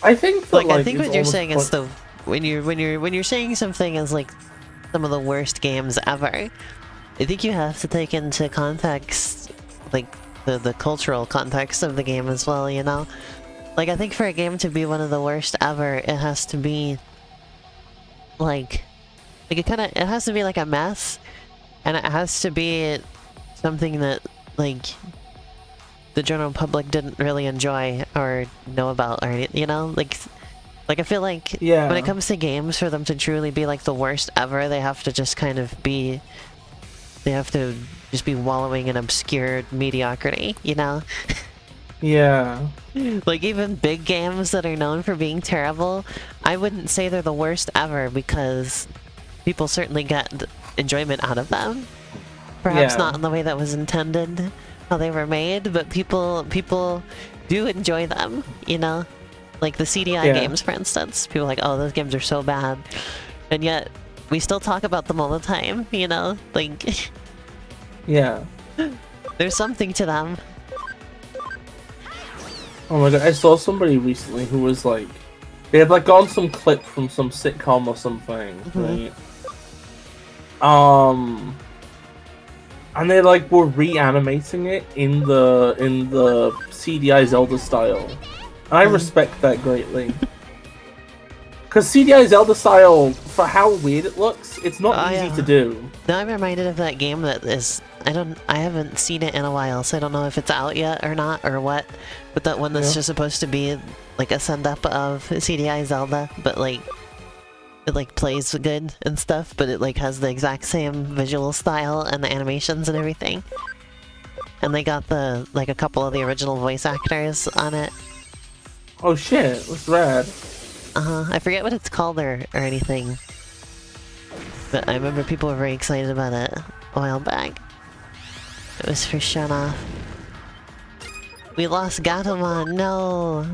I think that, I think what you're saying is when you're saying something is like some of the worst games ever, I think you have to take into context like the cultural context of the game as well, you know? Like, I think for a game to be one of the worst ever, it has to be like it has to be like a mess, and it has to be something that like the general public didn't really enjoy or know about, or you know, like I feel like when it comes to games, for them to truly be like the worst ever, they have to just kind of be, they have to just be wallowing in obscure mediocrity, you know? Yeah. Like, even big games that are known for being terrible, I wouldn't say they're the worst ever, because people certainly get enjoyment out of them. Perhaps not in the way that was intended, how they were made, but people do enjoy them, you know? Like the CDI games, for instance. People are like, oh, those games are so bad. And yet, we still talk about them all the time, you know? Like... Yeah. There's something to them. Oh my god, I saw somebody recently who was like... They had like gone some clip from some sitcom or something, right? And they like were reanimating it in the CDI Zelda style. And I respect that greatly. Because CDI Zelda style, for how weird it looks, it's not easy to do. Now I'm reminded of that game that is... I haven't seen it in a while, so I don't know if it's out yet or not, or what. But that one that's just supposed to be like a send-up of CDI Zelda, but like... It like plays good and stuff, but it like has the exact same visual style and the animations and everything. And they got the like a couple of the original voice actors on it. Oh shit, that's rad. I forget what it's called or anything. But I remember people were very excited about it a while back. It was for shown off. We lost Gatomon, no!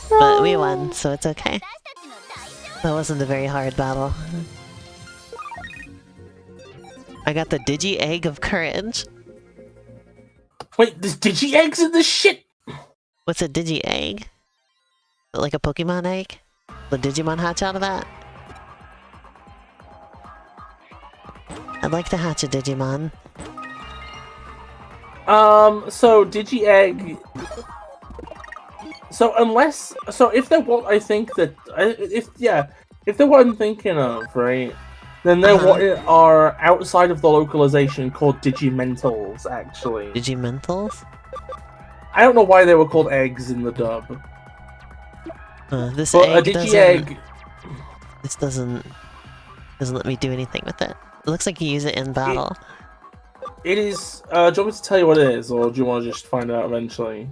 But we won, so it's okay. That wasn't a very hard battle. I got the Digi-Egg of Courage. Wait, there's Digi-Eggs in this shit?! What's a Digi-Egg? Like a Pokemon egg? The Digimon hatch out of that? I'd like to hatch a Digimon. So Digi-Egg... So if they're what I think that... If they're what I'm thinking of, right? Then they're what are outside of the localization called Digimentals, actually. Digimentals? I don't know why they were called eggs in the dub. This but egg a Digi-Egg... This doesn't let me do anything with it. It looks like you use it in battle. It is... do you want me to tell you what it is, or do you want to just find out eventually?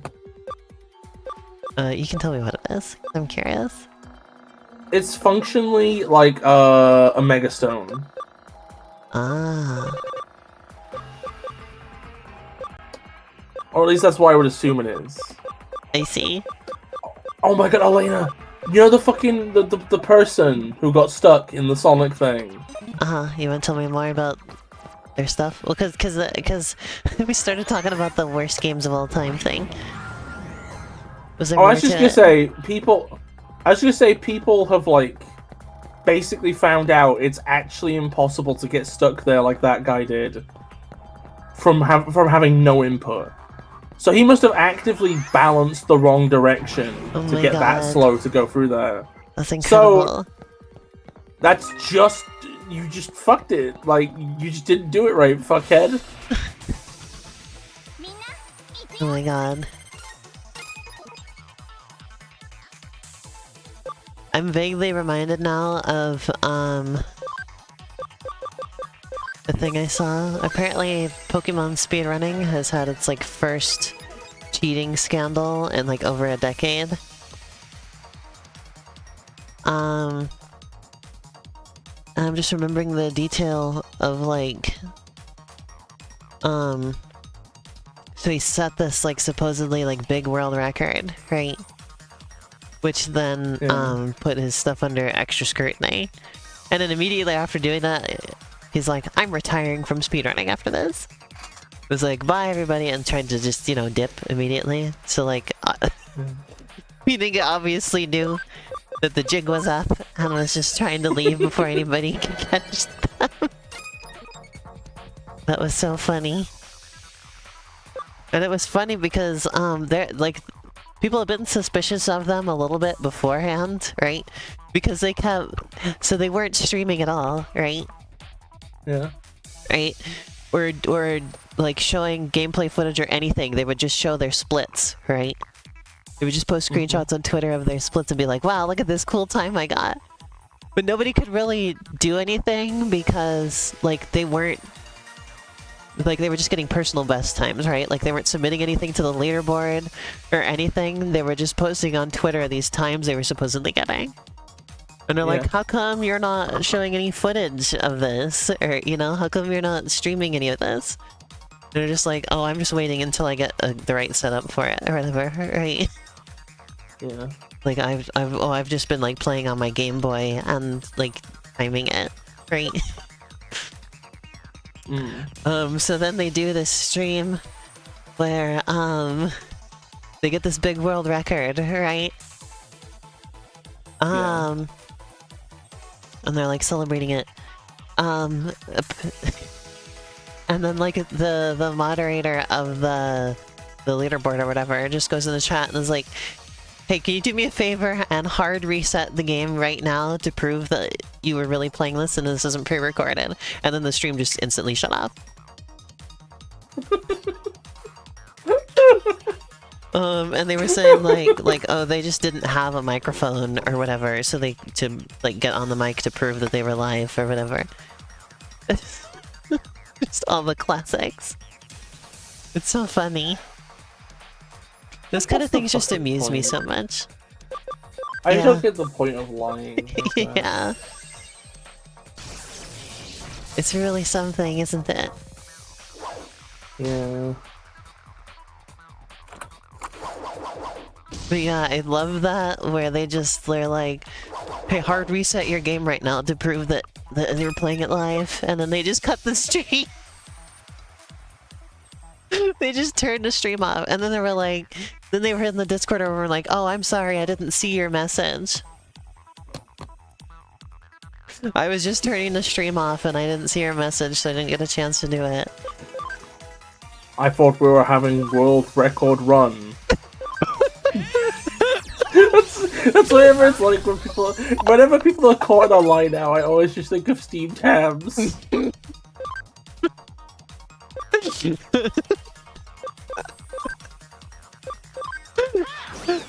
You can tell me what it is. I'm curious. It's functionally like a megastone. Ah. Or at least that's what I would assume it is. I see. Oh my god, Elena! You know the fucking the person who got stuck in the Sonic thing? You want to tell me more about their stuff? Well, because we started talking about the worst games of all time thing. Was there Oh, I more was just to gonna it? say people. I was gonna say people have like basically found out it's actually impossible to get stuck there like that guy did from having no input. So he must have actively balanced the wrong direction Oh to my get that god. slow to go through there. That's So incredible. that's just you just fucked it. Like you just didn't do it right, fuckhead. Oh my god. I'm vaguely reminded now of, the thing I saw. Apparently, Pokemon speedrunning has had its, like, first cheating scandal in, like, over a decade. And I'm just remembering the detail of, like, so he set this, like, supposedly, like, big world record, right? Which then, Yeah. put his stuff under extra scrutiny. And then immediately after doing that, he's like, I'm retiring from speedrunning after this. It was like, bye everybody, and tried to just, you know, dip immediately. So like, meaning obviously knew that the jig was up and was just trying to leave before anybody could catch them. That was so funny. And it was funny because, they're like, people have been suspicious of them a little bit beforehand, right? Because they kept... So they weren't streaming at all, right? Yeah. Right? Or like, showing gameplay footage or anything. They would just show their splits, right? They would just post screenshots on Twitter of their splits and be like, wow, look at this cool time I got. But nobody could really do anything because, like, they weren't... Like, they were just getting personal best times, right? Like, they weren't submitting anything to the leaderboard or anything. They were just posting on Twitter these times they were supposedly getting. And they're like, how come you're not showing any footage of this? Or, you know, how come you're not streaming any of this? And they're just like, oh, I'm just waiting until I get the right setup for it, or whatever, right? Yeah. Like, I've just been, like, playing on my Game Boy and, like, timing it, right? So then they do this stream where, they get this big world record, right? And they're, like, celebrating it. And then, like, the moderator of the leaderboard or whatever just goes in the chat and is like, hey, can you do me a favor and hard reset the game right now to prove that you were really playing this and this isn't pre-recorded? And then the stream just instantly shut off. And they were saying like, oh, they just didn't have a microphone or whatever, so they to like get on the mic to prove that they were live or whatever. Just all the classics. It's so funny. Those kind of things just amuse me so much. I don't get the point of lying. Yeah. It's really something, isn't it? Yeah. But yeah, I love that, where they're like, hey, hard reset your game right now to prove that you're playing it live, and then they just cut the stream. They just turned the stream off, and then they were like, then they were in the Discord and were like, oh, I'm sorry, I didn't see your message. I was just turning the stream off and I didn't see your message, so I didn't get a chance to do it. I thought we were having world record run. That's whatever it's like when whenever people are caught online now, I always just think of Steam tabs.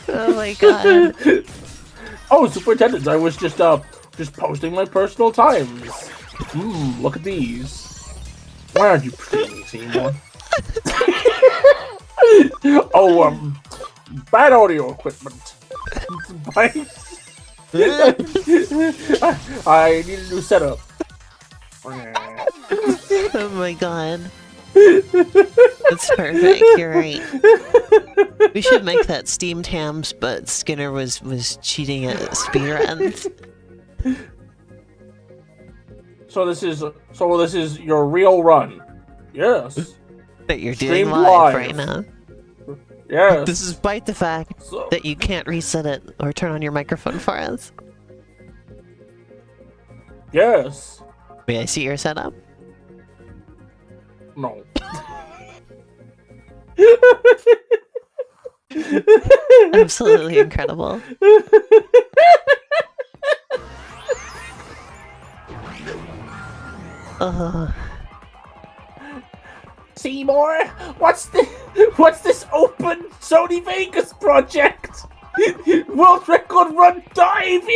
Oh my god. Oh, Superintendent, I was just posting my personal times. Look at these. Why aren't you pretty, Seymour? Oh, bad audio equipment. I need a new setup. Oh my god. That's perfect, you're right. We should make that steamed hams, but Skinner was cheating at speedruns. So this is your real run. Yes. That you're doing Streamed live live. right now. Yes. Despite the fact that you can't reset it or turn on your microphone for us. Yes. May I see your setup? No. Absolutely incredible. Seymour, what's this open Sony Vegas project? World record run dive,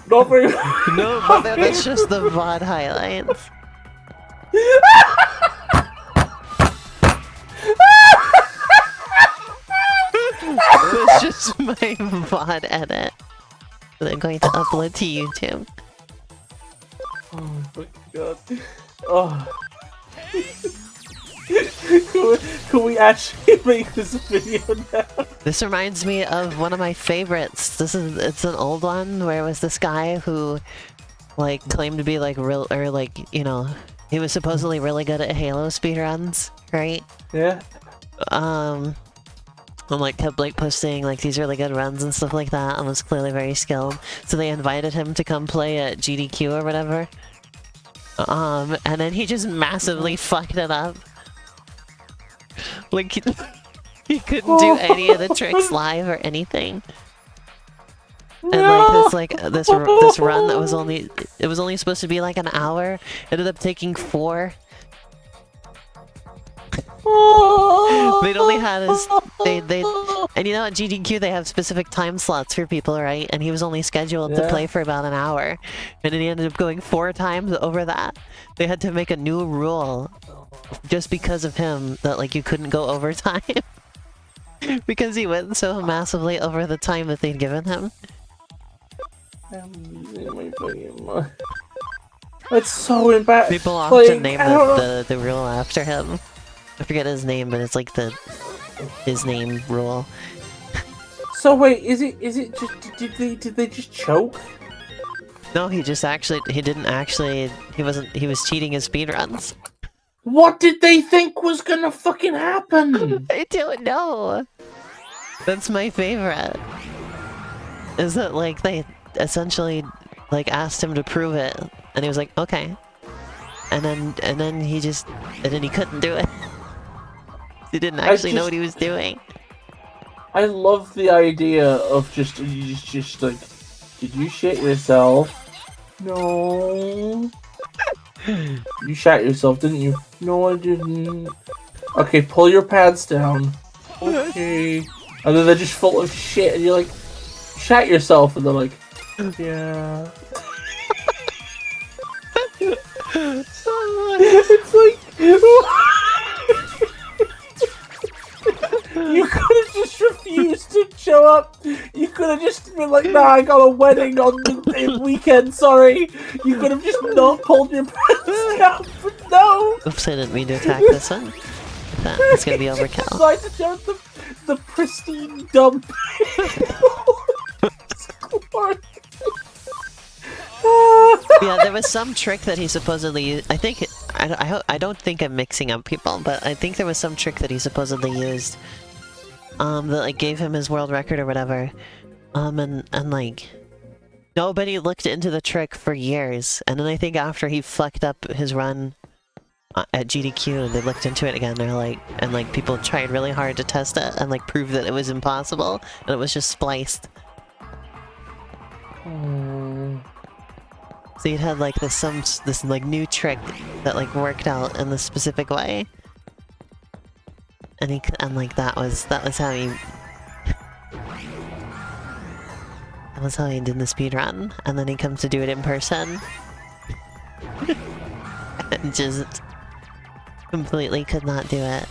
Not very. No, but that's just the VOD highlights. It's just my VOD edit that I'm going to upload to YouTube. Oh my god. Oh. Can we actually make this video now? This reminds me of one of my favorites. It's an old one where it was this guy who like claimed to be like real, or like, you know, he was supposedly really good at Halo speedruns, right? Yeah. And like kept like posting like these really good runs and stuff like that, and was clearly very skilled. So they invited him to come play at GDQ or whatever. And then he just massively fucked it up. Like he couldn't do any of the tricks live or anything. And like this run that was only supposed to be like an hour ended up taking 4. They'd only had they and you know at GDQ they have specific time slots for people, right? And he was only scheduled to play for about an hour, and then he ended up going 4 times over that. They had to make a new rule just because of him that like you couldn't go overtime because he went so massively over the time that they'd given him. It's so embarrassing. People often name the rule after him. I forget his name, but it's like his name rule. So wait, is it just did they just choke? No, he was cheating his speedruns. What did they think was gonna fucking happen? I don't know. That's my favorite. Is that like they essentially like asked him to prove it, and he was like, okay. And then he couldn't do it. He didn't actually know what he was doing. I love the idea of just like, did you shit yourself? No. You shat yourself, didn't you? No, I didn't. Okay, pull your pants down. Okay. And then they're just full of shit, and you're like, shat yourself, and they're like, yeah. It's like, you could have just refused to show up. You could have just been like, nah, I got a wedding on the weekend, sorry. You could have just not pulled your pants down, but no. Oops, I didn't mean to attack this one. It's gonna be overkill. Decide to show the pristine dump. Yeah, there was some trick that he supposedly used. I don't think I'm mixing up people, but I think there was some trick that he supposedly used that like gave him his world record or whatever. And like nobody looked into the trick for years, and then I think after he fucked up his run at GDQ, they looked into it again. They're like, and like people tried really hard to test it and like prove that it was impossible, and it was just spliced. So you'd had like this like new trick that like worked out in this specific way, and like that was how he did the speedrun, and then he comes to do it in person and just completely could not do it.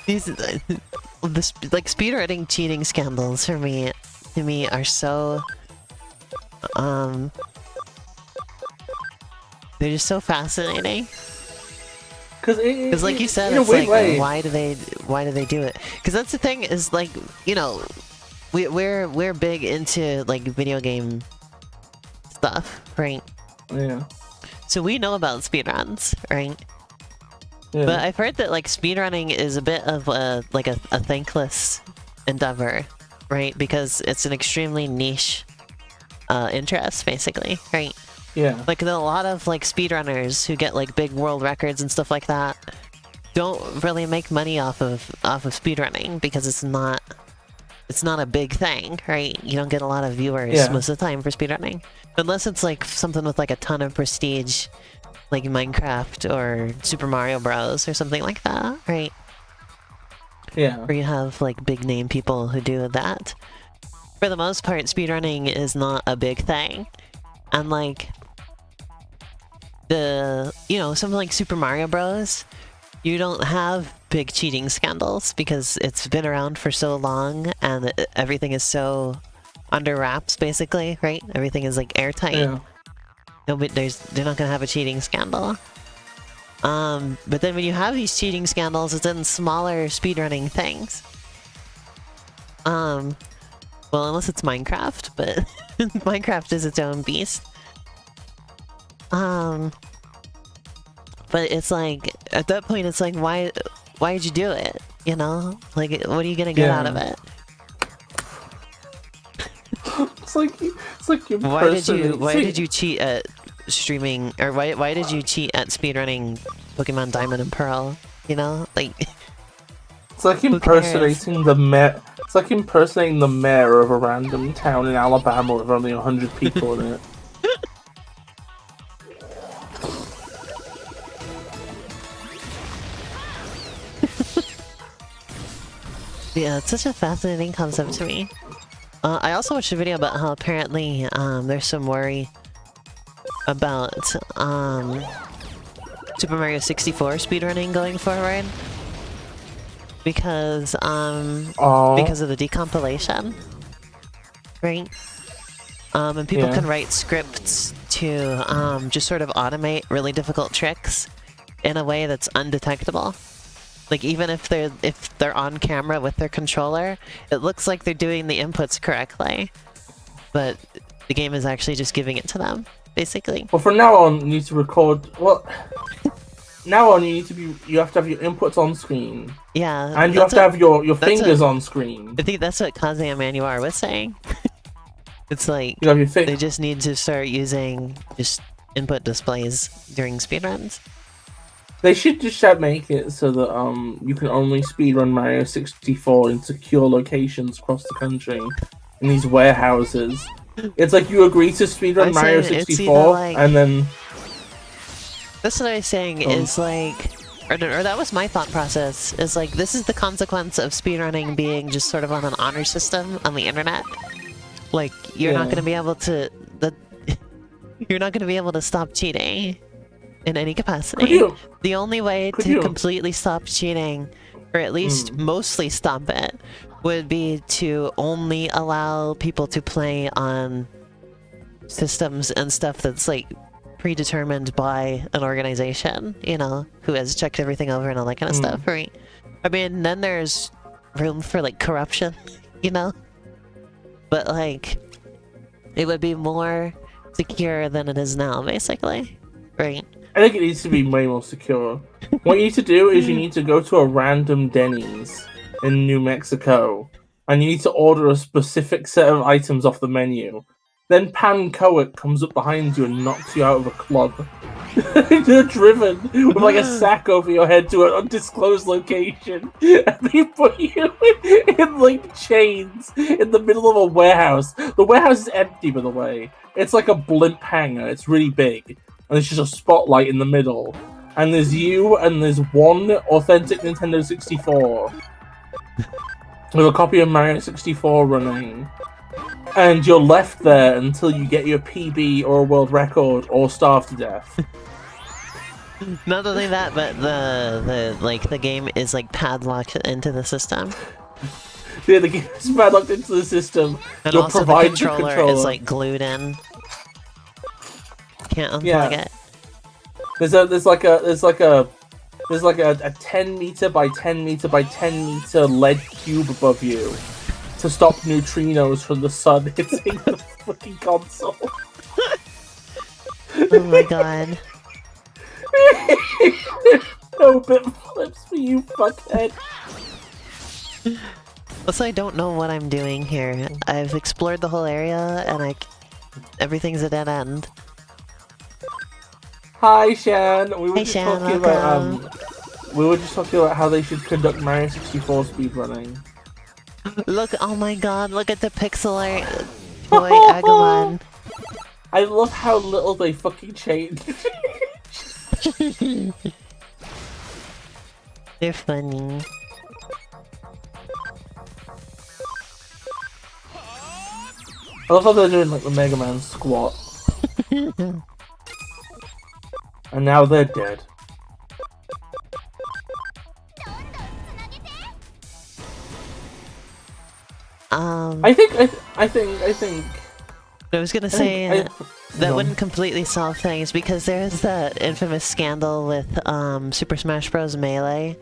These like speedrunning cheating scandals to me are so they're just so fascinating. Because like you said, it's like why do they do it? Because that's the thing is like, you know, we're big into like video game stuff, right? Yeah. So we know about speedruns, right? Yeah. But I've heard that like speedrunning is a bit of a thankless endeavor, right? Because it's an extremely niche interest, basically, right? Yeah. Like a lot of like speedrunners who get like big world records and stuff like that don't really make money off of speedrunning because it's not a big thing, right? You don't get a lot of viewers most of the time for speedrunning. Unless it's like something with like a ton of prestige, like Minecraft or Super Mario Bros. Or something like that, right? Yeah. Where you have like big name people who do that. For the most part, speedrunning is not a big thing. And like something like Super Mario Bros. You don't have big cheating scandals because it's been around for so long and everything is so under wraps, basically, right? Everything is like airtight. Yeah. They're not gonna have a cheating scandal. But then when you have these cheating scandals, it's in smaller speedrunning things. Well, unless it's Minecraft, but Minecraft is its own beast. But it's like, at that point, it's like, why did you do it? You know? Like, what are you gonna get out of it? It's like you're why did you cheat at streaming, or why did you cheat at speedrunning Pokemon Diamond and Pearl? You know? Like... It's like impersonating the mayor. It's like impersonating the mayor of a random town in Alabama with only 100 people in it. Yeah, it's such a fascinating concept to me. I also watched a video about how apparently there's some worry about Super Mario 64 speedrunning going forward. Because of the decompilation, right? And people can write scripts to just sort of automate really difficult tricks in a way that's undetectable. Like even if they're on camera with their controller, it looks like they're doing the inputs correctly, but the game is actually just giving it to them, basically. Well, from now on, you need to record. Well, now on you have to have your inputs on screen. Yeah, and you have to have your fingers on screen. I think that's what Kaze and Manuar was saying. It's like you have your they just need to start using just input displays during speedruns. They should just make it so that you can only speedrun Mario 64 in secure locations across the country in these warehouses. It's like you agree to speedrun Mario 64 and then... That's what I was saying, is like... Or that was my thought process, is like, this is the consequence of speedrunning being just sort of on an honor system on the internet. Like, you're not going to be able to... You're not going to be able to stop cheating in any capacity. The only way to completely stop cheating, or at least mostly stop it, would be to only allow people to play on systems and stuff that's like predetermined by an organization, you know, who has checked everything over and all that kind of stuff, right? I mean, then there's room for like corruption, you know? But like, it would be more secure than it is now, basically, right? I think it needs to be way more secure. What you need to do is you need to go to a random Denny's in New Mexico, and you need to order a specific set of items off the menu. Then Pan Coet comes up behind you and knocks you out of a club. You're driven with like a sack over your head to an undisclosed location, and they put you in like chains in the middle of a warehouse. The warehouse is empty, by the way. It's like a blimp hangar. It's really big, and there's just a spotlight in the middle. And there's you, and there's one authentic Nintendo 64 with a copy of Mario 64 running. And you're left there until you get your PB or a world record or starve to death. Not only that, but the game is like padlocked into the system. Yeah, the game is padlocked into the system. And You'll also the provide controller is like glued in. Can't unplug it. There's like a 10 meter by 10 meter by 10 meter lead cube above you to stop neutrinos from the sun hitting the fucking console. Oh my god. No bit flips for you, fuckhead. Also, I don't know what I'm doing here. I've explored the whole area, and everything's a dead end. Hi, Shan. We were Hey, just Shan, talking about how they should conduct Mario 64 speedrunning. Look! Oh my god! Look at the pixel art, boy, Agumon. I love how little they fucking changed. They're funny. I love how they're doing like the Mega Man squat. And now they're dead. I think. I was gonna say that wouldn't completely solve things because there's that infamous scandal with Super Smash Bros. Melee,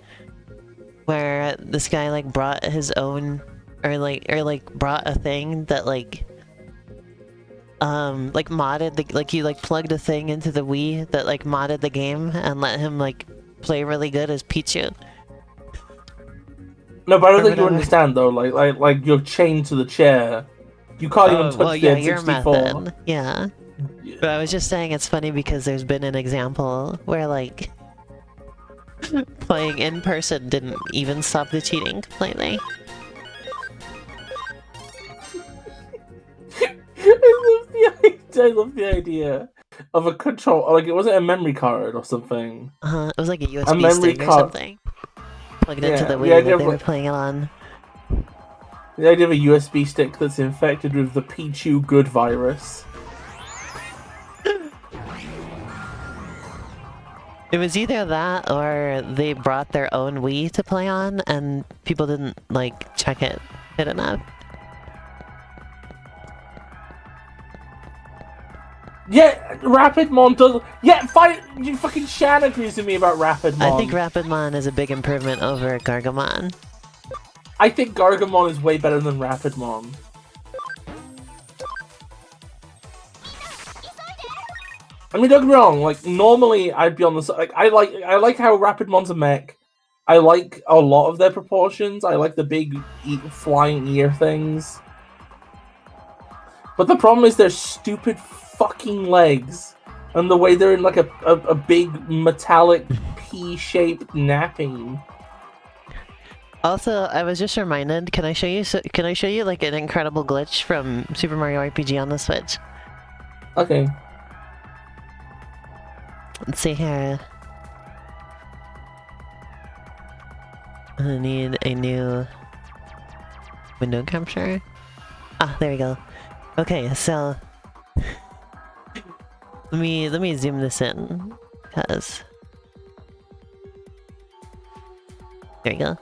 where this guy like brought his own, or brought a thing that modded he plugged a thing into the Wii that modded the game and let him play really good as Pichu. No, but I don't think you understand though. Like you're chained to the chair. You can't even touch the N64. Your method. Yeah. But I was just saying it's funny because there's been an example where playing in person didn't even stop the cheating completely. I love the idea of a control, it wasn't a memory card or something. It was like a USB stick or something. Plugged into the Wii that they were playing it on. The idea of a USB stick that's infected with the Pichu good virus. It was either that or they brought their own Wii to play on and people didn't check it good enough. Yeah, Rapidmon does. Yeah, you fucking Shan agrees with me about Rapidmon. I think Rapidmon is a big improvement over Gargamon. I think Gargamon is way better than Rapidmon. I mean, don't get me wrong. Normally I'd be on the side. I like how Rapidmon's a mech. I like a lot of their proportions. I like the big flying ear things. But the problem is their stupid fucking legs and the way they're in a big metallic P-shaped napping. Also, I was just reminded. Can I show you? Can I show you an incredible glitch from Super Mario RPG on the Switch? Okay. Let's see here. I need a new window capture. Ah, there we go. Okay, so let me zoom this in, because there you go.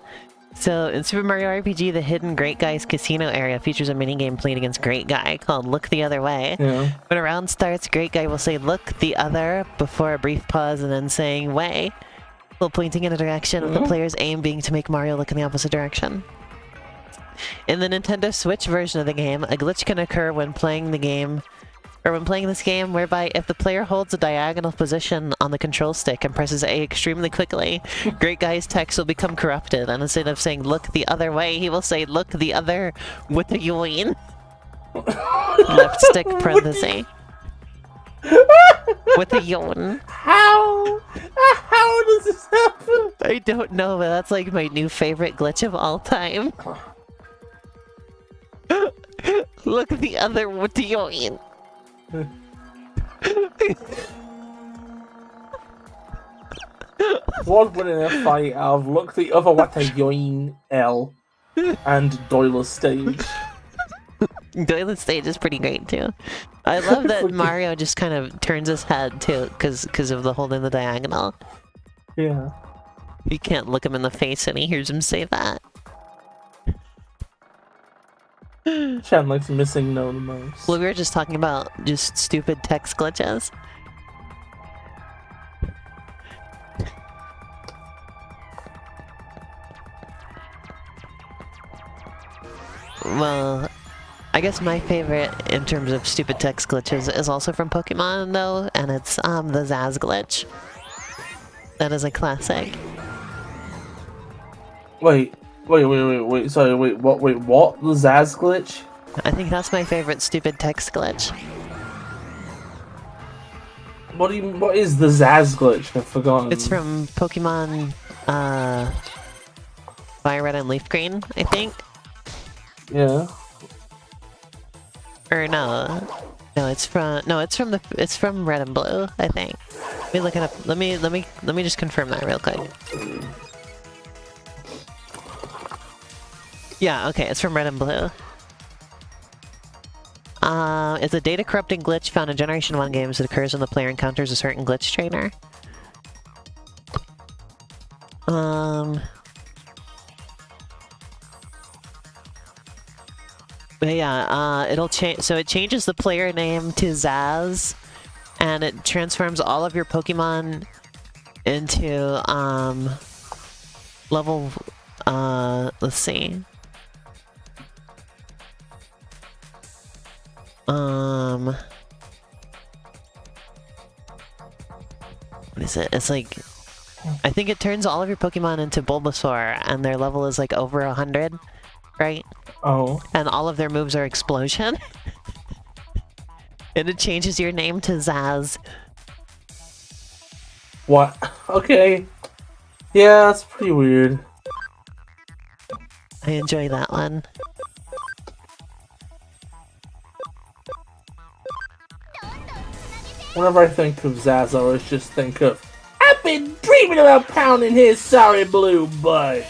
So in Super Mario RPG, the hidden Great Guy's casino area features a minigame played against Great Guy called Look the Other Way. Yeah. When a round starts, Great Guy will say "Look the other" before a brief pause and then saying "way," while pointing in a direction, with the player's aim being to make Mario look in the opposite direction. In the Nintendo Switch version of the game, a glitch can occur when playing this game, whereby if the player holds a diagonal position on the control stick and presses A extremely quickly, Great Guy's text will become corrupted, and instead of saying "look the other way," he will say "look the other with the yoin." Left stick parenthesis. With a yawn. How does this happen? I don't know, but that's my new favorite glitch of all time. Look the other with the yawn. One winning a fight out of Look the Other What a Yoin L and Doyle's Stage. Doyle's Stage is pretty great too. I love that Forget- Mario just kind of turns his head too, because of the holding the diagonal. Yeah. You can't look him in the face and he hears him say that. Chad likes missing no the most. Well, we were just talking about just stupid text glitches. Well, I guess my favorite in terms of stupid text glitches is also from Pokemon though, and it's the Zaz glitch. That is a classic. Wait. Sorry, what? Wait, what? The Zaz glitch? I think that's my favorite stupid text glitch. What is the Zaz glitch? I've forgotten. It's from Pokemon Fire Red and Leaf Green, I think. Yeah. Or no. No, it's from Red and Blue, I think. Let me look it up. Let me just confirm that real quick. Yeah, okay, it's from Red and Blue. It's a data corrupting glitch found in Generation 1 games that occurs when the player encounters a certain glitch trainer. But yeah, it'll change. So it changes the player name to Zaz, and it transforms all of your Pokemon into level. Let's see. What is it? It's like, I think it turns all of your Pokemon into Bulbasaur, and their level is like over 100, right? Oh. And all of their moves are Explosion. And it changes your name to Zaz. What? Okay. Yeah, that's pretty weird. I enjoy that one. Whenever I think of Zaz, I always just think of, I've been dreaming about pounding his sorry blue butt.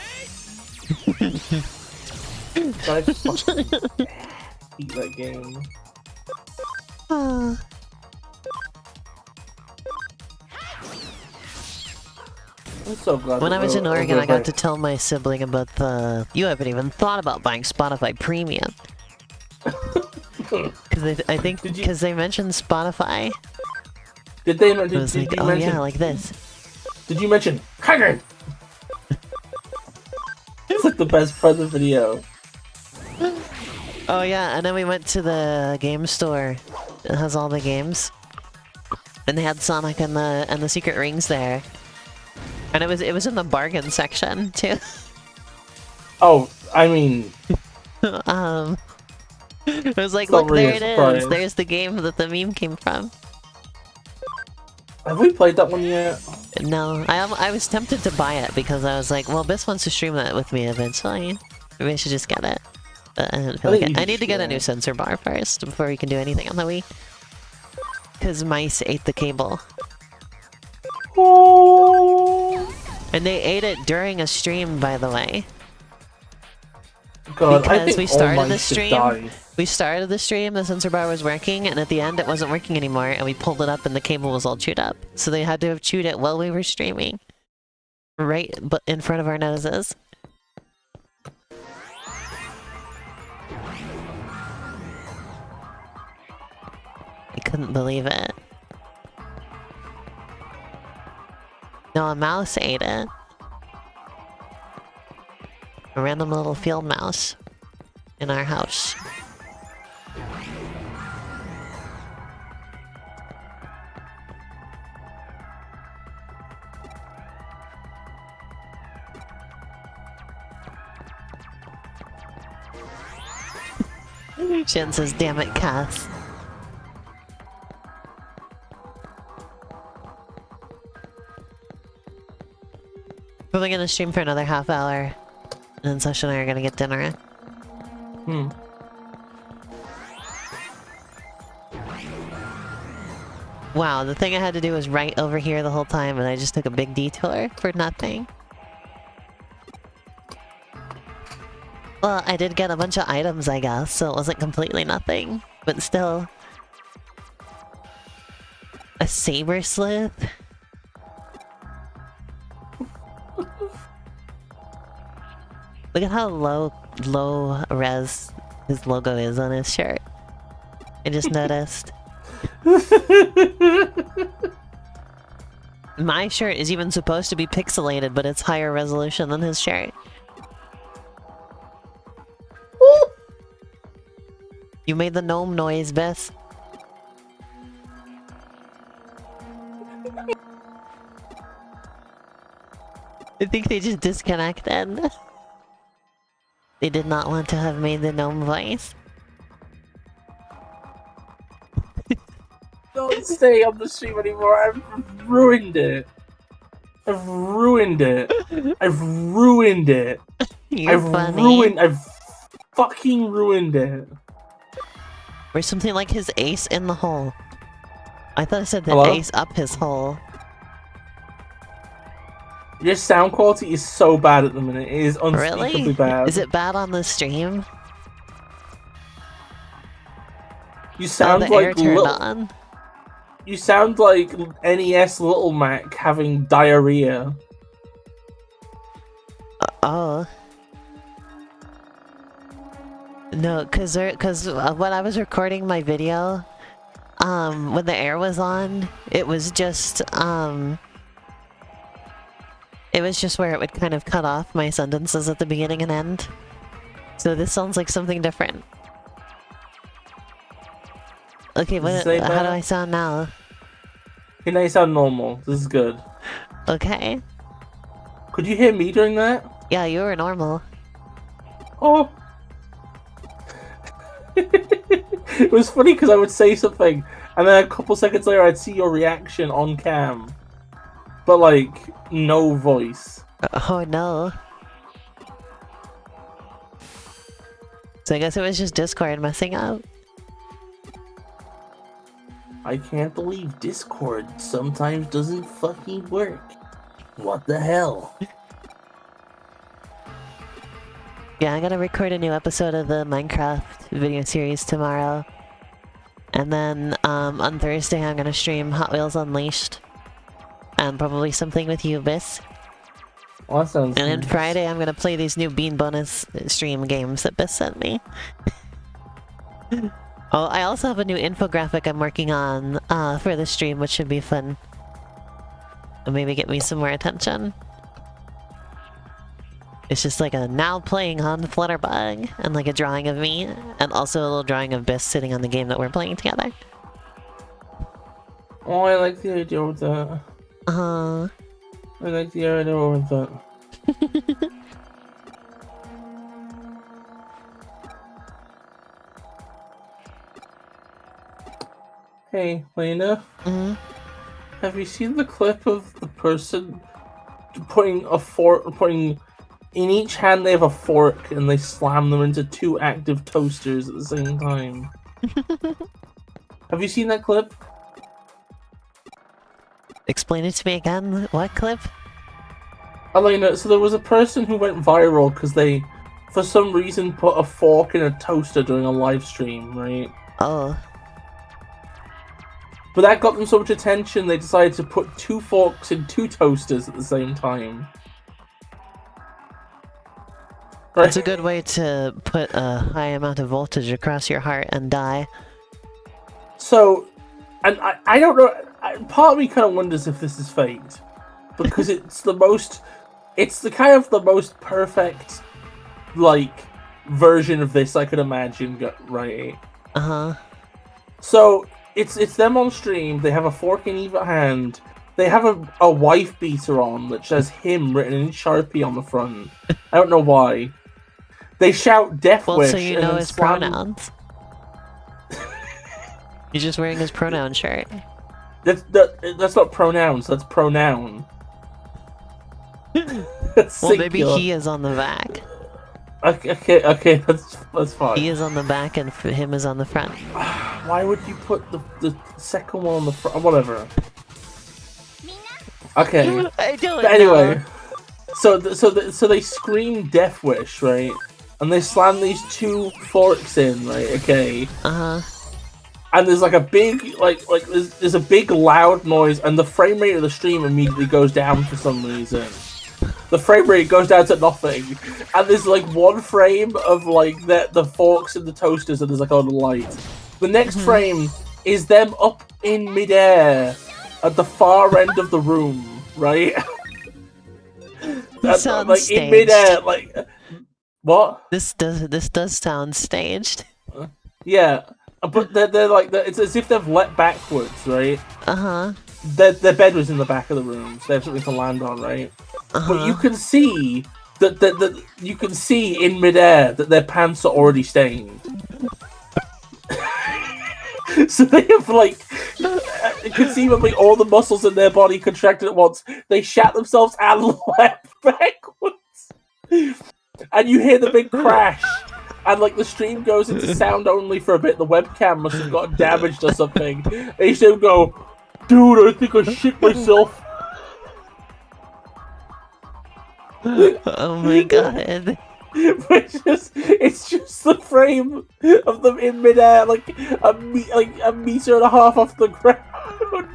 I fucking hate that game. Uh, I'm so glad. when that I was in we're- Oregon, we're I got back. to tell my sibling about the... You haven't even thought about buying Spotify Premium. Because I think Did you- because they mentioned Spotify. Did they? I Did, was did like, you oh mention? yeah, like this. Did you mention? Haggard? It's like the best present video. Oh yeah, and then we went to the game store. It has all the games, and they had Sonic and the secret rings there. And it was in the bargain section too. Oh, I mean, It was like, It's not look, really there a it is. surprise. There's the game that the meme came from. have we played that one yet? No, I was tempted to buy it because I was like, well, Bis wants to stream that with me eventually. Maybe I should just get it. But I don't feel I think like you it. I should need to get a get new it. sensor bar first before we can do anything on the Wii. Because mice ate the cable. Oh And they ate it during a stream, by the way. God! I Because think we all started mice the should stream. die. We started the stream, the sensor bar was working, and at the end it wasn't working anymore, and we pulled it up and the cable was all chewed up. So they had to have chewed it while we were streaming. Right but in front of our noses. I couldn't believe it. No, a mouse ate it. A random little field mouse in our house. Shen says, damn it, Cass. We're gonna stream for another half hour. And then Sasha and I are gonna get dinner. Hmm. Wow, the thing I had to do was right over here the whole time, and I just took a big detour for nothing. Well, I did get a bunch of items, I guess, so it wasn't completely nothing. But still, A saber sleuth? Look at how low res his logo is on his shirt. I just noticed. My shirt is even supposed to be pixelated, but it's higher resolution than his shirt. You made the gnome noise, Bess. I think they just disconnected. They did not want to have made the gnome voice. Don't stay on the stream anymore. I've ruined it. I've ruined it. I've ruined it. You're funny. I've fucking ruined it. Or something like his ace in the hole. I thought I said the Hello? ace up his hole. Your sound quality is so bad at the minute. It is unspeakably Really? bad. Is it bad on the stream? You sound the air like turned on? You sound like NES Little Mac having diarrhea. Oh. No, cause when I was recording my video, when the air was on, it was just where it would kind of cut off my sentences at the beginning and end. So this sounds like something different. Okay, how do I sound now? Okay, now you sound normal. This is good. Okay. Could you hear me during that? Yeah, you were normal. Oh. It was funny because I would say something, and then a couple seconds later I'd see your reaction on cam. But, like, no voice. Oh no. So I guess it was just Discord messing up. I can't believe Discord sometimes doesn't fucking work. What the hell? Yeah, I gotta record a new episode of the Minecraft video series tomorrow. And then, on Thursday I'm gonna stream Hot Wheels Unleashed. And probably something with you, Biss. Well, that sounds And then nice. Friday I'm gonna play these new Bean Bonus stream games that Biss sent me. Oh, I also have a new infographic I'm working on, for the stream, which should be fun. And maybe get me some more attention. It's just like a now playing on FlutterBug, and like a drawing of me, and also a little drawing of Biss sitting on the game that we're playing together. Oh, I like the idea with that. Uh-huh. I like the idea with that. Hey, Lena. Mm-hmm. Have you seen the clip of the person putting in each hand they have a fork and they slam them into two active toasters at the same time? Have you seen that clip? Explain it to me again. What clip? Elena, so there was a person who went viral because they, for some reason, put a fork in a toaster during a live stream, right? Oh. But that got them so much attention, they decided to put two forks in two toasters at the same time. Right? It's a good way to put a high amount of voltage across your heart and die. So, and I don't know, part of me kind of wonders if this is faked. Because it's the kind of the most perfect, like, version of this I could imagine, right? Uh-huh. So, it's them on stream, they have a fork in either hand, they have a wife beater on that says him written in Sharpie on the front. I don't know why. They shout Death Well, Wish so you and know then his slam... pronouns. He's just wearing his pronoun shirt. That's not pronouns, that's pronoun. That's Well, maybe singular. he is on the back. Okay, that's fine. He is on the back and him is on the front. Why would you put the second one on the front? Whatever. Okay. I don't But anyway, know. so they scream Death Wish, right? And they slam these two forks in, right? Okay. Uh-huh. and there's like a big there's a big loud noise, and the frame rate of the stream immediately goes down for some reason. The frame rate goes down to nothing, and there's like one frame of like the forks and the toasters, and there's like a light. The next frame is them up in midair at the far end of the room, right? Sounds like staged. in midair, like what? This does sound staged. Yeah, but they're like it's as if they've leapt backwards, right? Their bed was in the back of the room, so they have something to land on, right? But you can see that you can see in midair that their pants are already stained. So they have like conceivably all the muscles in their body contracted at once. They shat themselves and leapt backwards, and you hear the big crash. And like the stream goes into sound only for a bit. The webcam must have got damaged or something. And you still go, dude, I think I shit myself. Oh my god. It's just the frame of them in midair, like a meter and a half off the ground,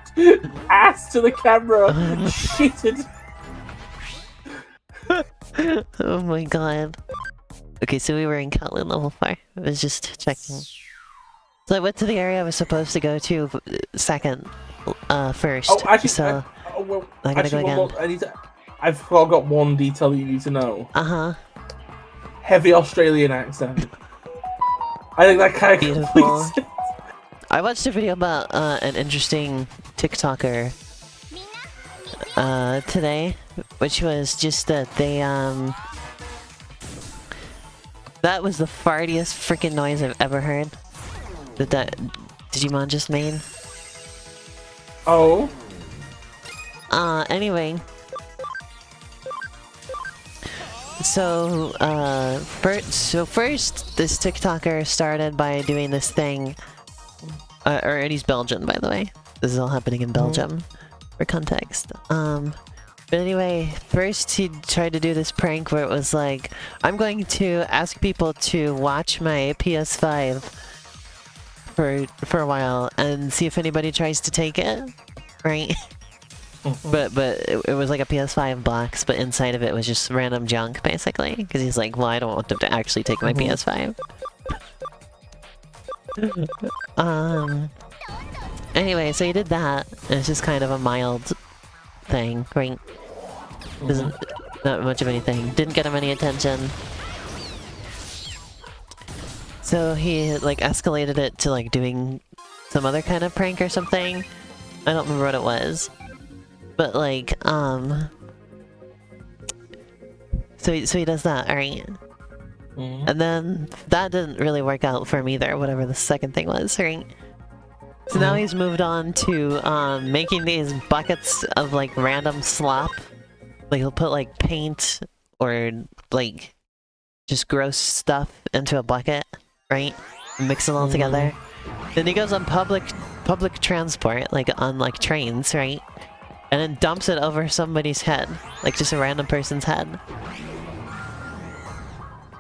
ass to the camera, shitted. Oh my god. Okay, so we were in Catlin level 5. I was just checking. So I went to the area I was supposed to go to first. Oh, actually, so I gotta go again. More, I've got one detail you need to know. Heavy Australian accent. I think that kind of completes it. I watched a video about an interesting TikToker today, which was just that they that was the fartiest freaking noise I've ever heard that Digimon just made. Oh. Anyway. So, first, this TikToker started by doing this thing, and he's Belgian, by the way. This is all happening in Belgium, for context. But anyway, first he tried to do this prank where it was like, I'm going to ask people to watch my PS5 for a while and see if anybody tries to take it, right? But it was like a PS5 box, but inside of it was just random junk, basically. Because he's like, well, I don't want them to actually take my PS5. Anyway, so he did that, and it's just kind of a mild thing, right? Isn't not much of anything. Didn't get him any attention. So he, like, escalated it to, like, doing some other kind of prank or something. I don't remember what it was. But like, so he does that, right? And then that didn't really work out for him either, whatever the second thing was, right? So now he's moved on to making these buckets of like random slop. Like he'll put like paint or like just gross stuff into a bucket, right? Mix it all together. Then he goes on public transport, like on like trains, right? And then dumps it over somebody's head, like just a random person's head.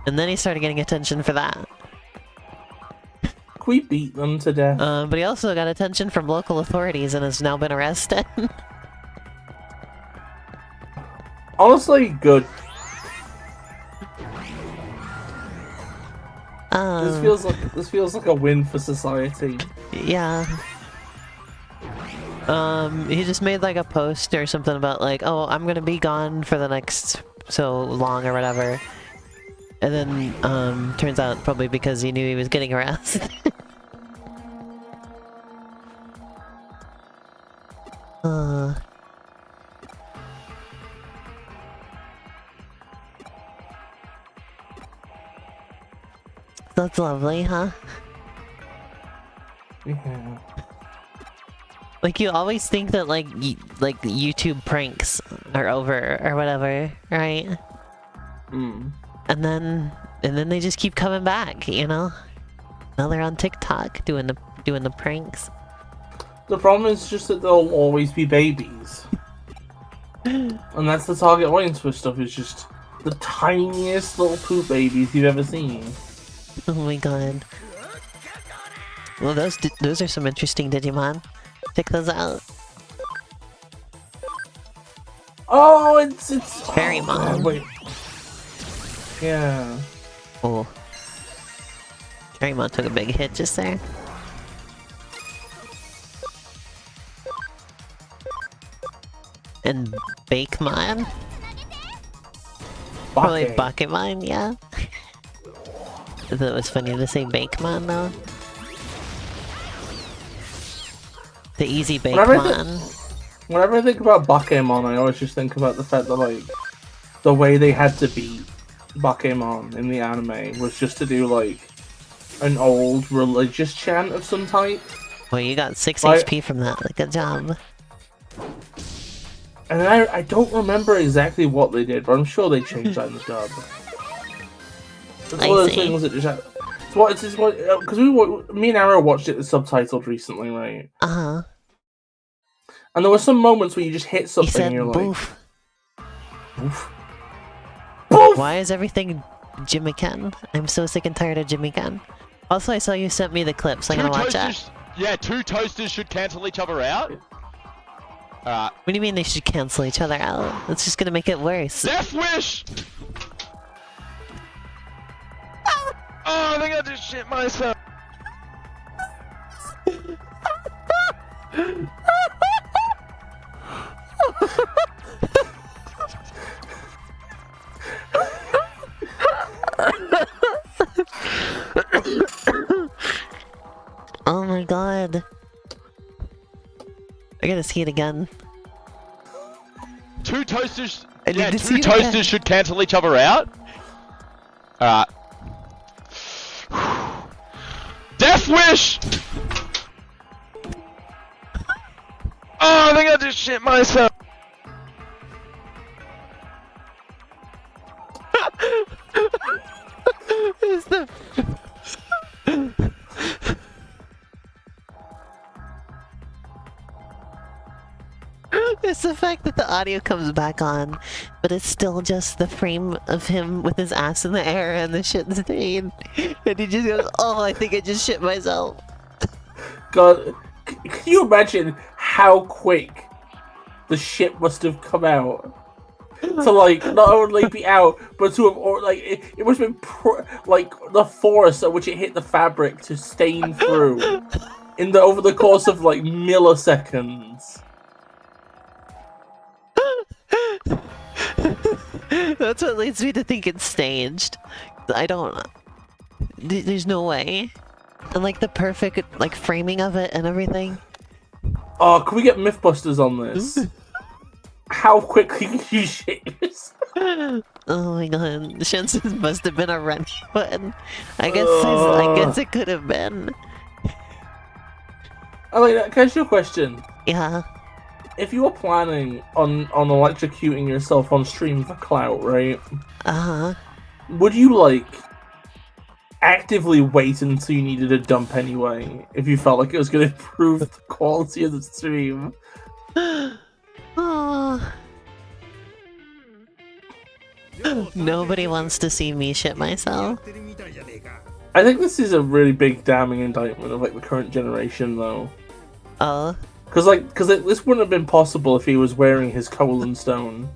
And then he started getting attention for that. We beat them to death. But he also got attention from local authorities and has now been arrested. Honestly, good. This feels like a win for society. Yeah. He just made like a post or something about like, oh, I'm gonna be gone for the next so long or whatever. And then, turns out probably because he knew he was getting arrested. That's lovely, huh? Yeah. Like, you always think that, like, like YouTube pranks are over or whatever, right? And then they just keep coming back, you know? Now they're on TikTok doing the pranks. The problem is just that they'll always be babies. And that's the target audience for stuff, is just the tiniest little poop babies you've ever seen. Oh my god. Well, those are some interesting Digimon. Check those out. Oh, it's Fairymon. Oh, God, wait. Yeah. Oh. Fairymon took a big hit just there. And Bakemon? Probably Bakemon, yeah. I thought it was funny to say Bakemon though. The easy Bakemon. Whenever I think about Bakemon, I always just think about the fact that, like, the way they had to beat Bakemon in the anime was just to do, like, an old religious chant of some type. Well, you got 6 HP from that. Good job. And I don't remember exactly what they did, but I'm sure they changed that in the dub. It's one of those things that just... Because me and Arrow watched it subtitled recently, right? Uh-huh. And there were some moments where you just hit something and you're boof. like... Boof. Boof! Why is everything Jimmy Can? I'm so sick and tired of Jimmy Can. Also, I saw you sent me the clips. I'm gonna watch that. Yeah, 2 toasters should cancel each other out. Alright. What do you mean they should cancel each other out? That's just gonna make it worse. Death Wish! Oh, I think I just shit myself. Oh my god. I gotta see it again. 2 toasters. Yeah, 2 toasters should cancel each other out. Alright. Death Wish! Oh, I think I just shit myself. It's the fact that the audio comes back on, but it's still just the frame of him with his ass in the air and the shit stain. And he just goes, oh, I think I just shit myself. God, can you imagine how quick the shit must have come out? To, like, not only be out, but to have, or like, it must have been, like, the force at which it hit the fabric to stain through over the course of, like, milliseconds. That's what leads me to think it's staged. I don't... There's no way. And like the perfect like framing of it and everything. Oh, can we get Mythbusters on this? How quickly can you shit yourself? Oh my god, the chances must have been a running one. I guess it could have been. I like that. Can I ask you a question? Yeah. If you were planning on electrocuting yourself on stream for clout, right? Uh-huh. Would you, like, actively wait until you needed a dump anyway, if you felt like it was going to improve the quality of the stream? Oh. Nobody wants to see me shit myself. I think this is a really big damning indictment of, like, the current generation, though. Oh. Because this wouldn't have been possible if he was wearing his colon stone.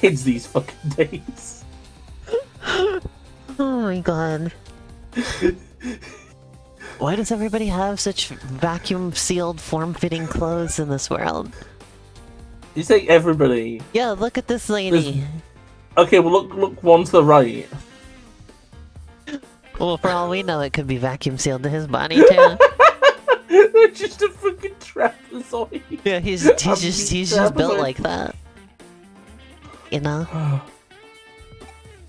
Kids these fucking days. Oh my god. Why does everybody have such vacuum-sealed, form-fitting clothes in this world? You say everybody? Yeah, look at this lady. Okay, well look one to the right. Well, for all we know, it could be vacuum-sealed to his body, too. They're just a fucking trapezoid. Yeah, he's just built like that. You know?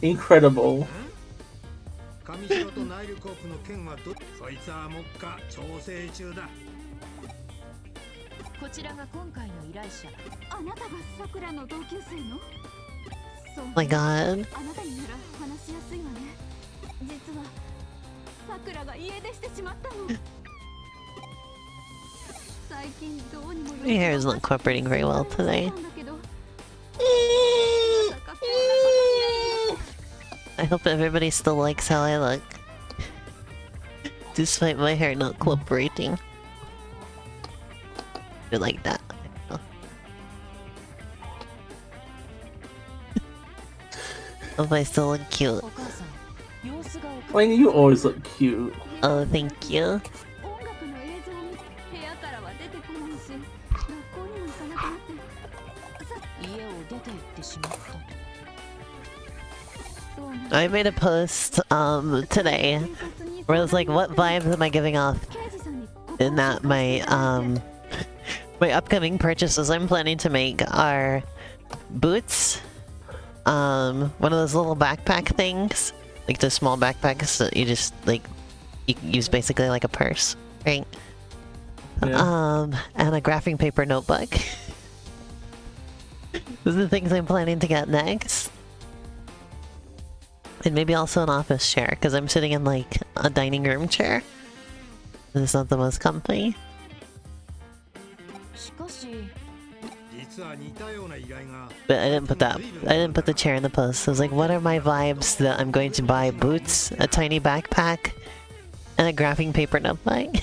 Incredible. My god. My hair is not cooperating very well today. I hope everybody still likes how I look. Despite my hair not cooperating. I like that. Hope I still look cute. Like, you always look cute. Oh, thank you. I made a post today where I was like, what vibes am I giving off? In that my my upcoming purchases I'm planning to make are boots, one of those little backpack things, like the small backpacks that you just like you use basically like a purse, right? Yeah. And a graphing paper notebook. Those are the things I'm planning to get next. And maybe also an office chair, because I'm sitting in like a dining room chair. And it's not the most comfy. But I didn't put the chair in the post. I was like, what are my vibes that I'm going to buy? Boots, a tiny backpack, and a graphing paper notebook.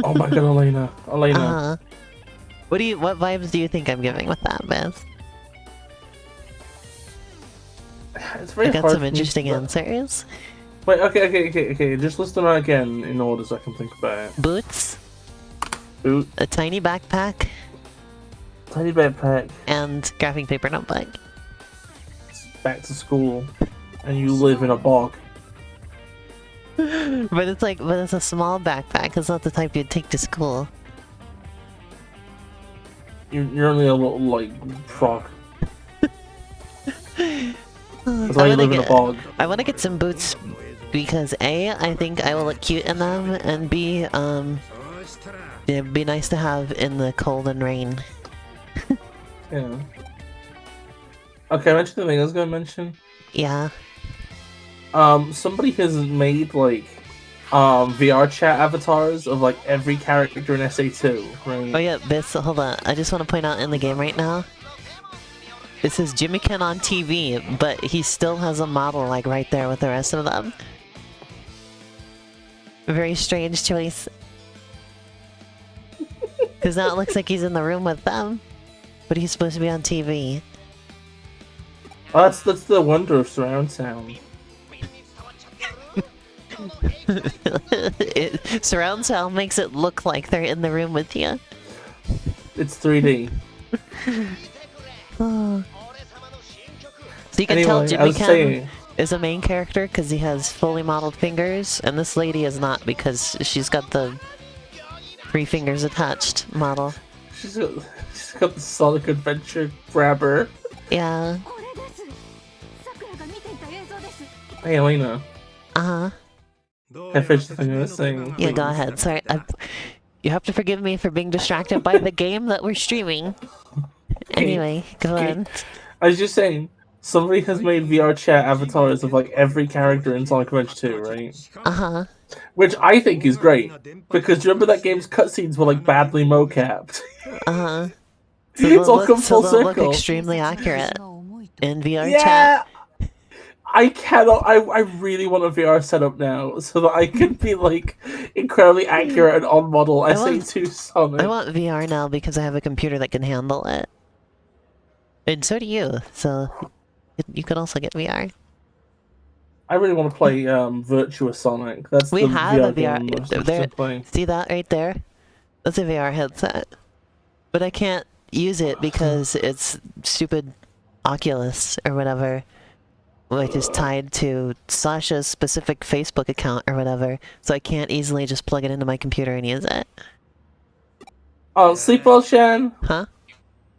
Oh my god, Elena. What vibes do you think I'm giving with that, Beth? It's very I got hard some for me interesting to- answers. Wait, okay. Just list them out again in order so I can think about it. Boots, Boot, a tiny backpack, tiny backpack, and graphing paper notebook. back to school, and you live in a bog. But it's a small backpack. It's not the type you'd take to school. You're only a little, like, frog. That's I why you wanna live in a bog. I want to get some boots because A, I think I will look cute in them, and B, it'd be nice to have in the cold and rain. Yeah. Okay, mention the thing I was gonna mention. Yeah. Somebody has made, like, VR chat avatars of, like, every character in SA2, right? Oh yeah, this, hold on. I just want to point out in the game right now. It says Jimmykin on TV, but he still has a model, like, right there with the rest of them. Very strange choice. Because now it looks like he's in the room with them. But he's supposed to be on TV. Oh, that's the wonder of surround sound. Surround sound makes it look like they're in the room with you. It's 3D. Oh. So you can Anyway, tell I Jimmy was Ken saying- is a main character because he has fully modeled fingers, and this lady is not because she's got the 3 fingers attached model. She's got the Sonic Adventure grabber. Yeah. Hey, Elena. Uh-huh. I finished the thing I was saying. Yeah, go ahead. Sorry. You have to forgive me for being distracted by the game that we're streaming. Anyway, go on. I was just saying, somebody has made VR chat avatars of, like, every character in Sonic Adventure 2, right? Uh-huh. Which I think is great, because remember that game's cutscenes were, like, badly mocapped. Uh-huh. It's all come full they'll look circle. extremely accurate in VR Yeah! chat. I cannot. I really want a VR setup now so that I can be, like, incredibly accurate and on model SA2 Sonic. I want VR now because I have a computer that can handle it. And so do you, so you could also get VR. I really want to play Virtua Sonic. That's We the have VR a VR. game I'm still There, playing. see that right there? That's a VR headset. But I can't use it because it's stupid Oculus or whatever, which is tied to Sasha's specific Facebook account or whatever, so I can't easily just plug it into my computer and use it. Oh, sleep well, Shan. Huh?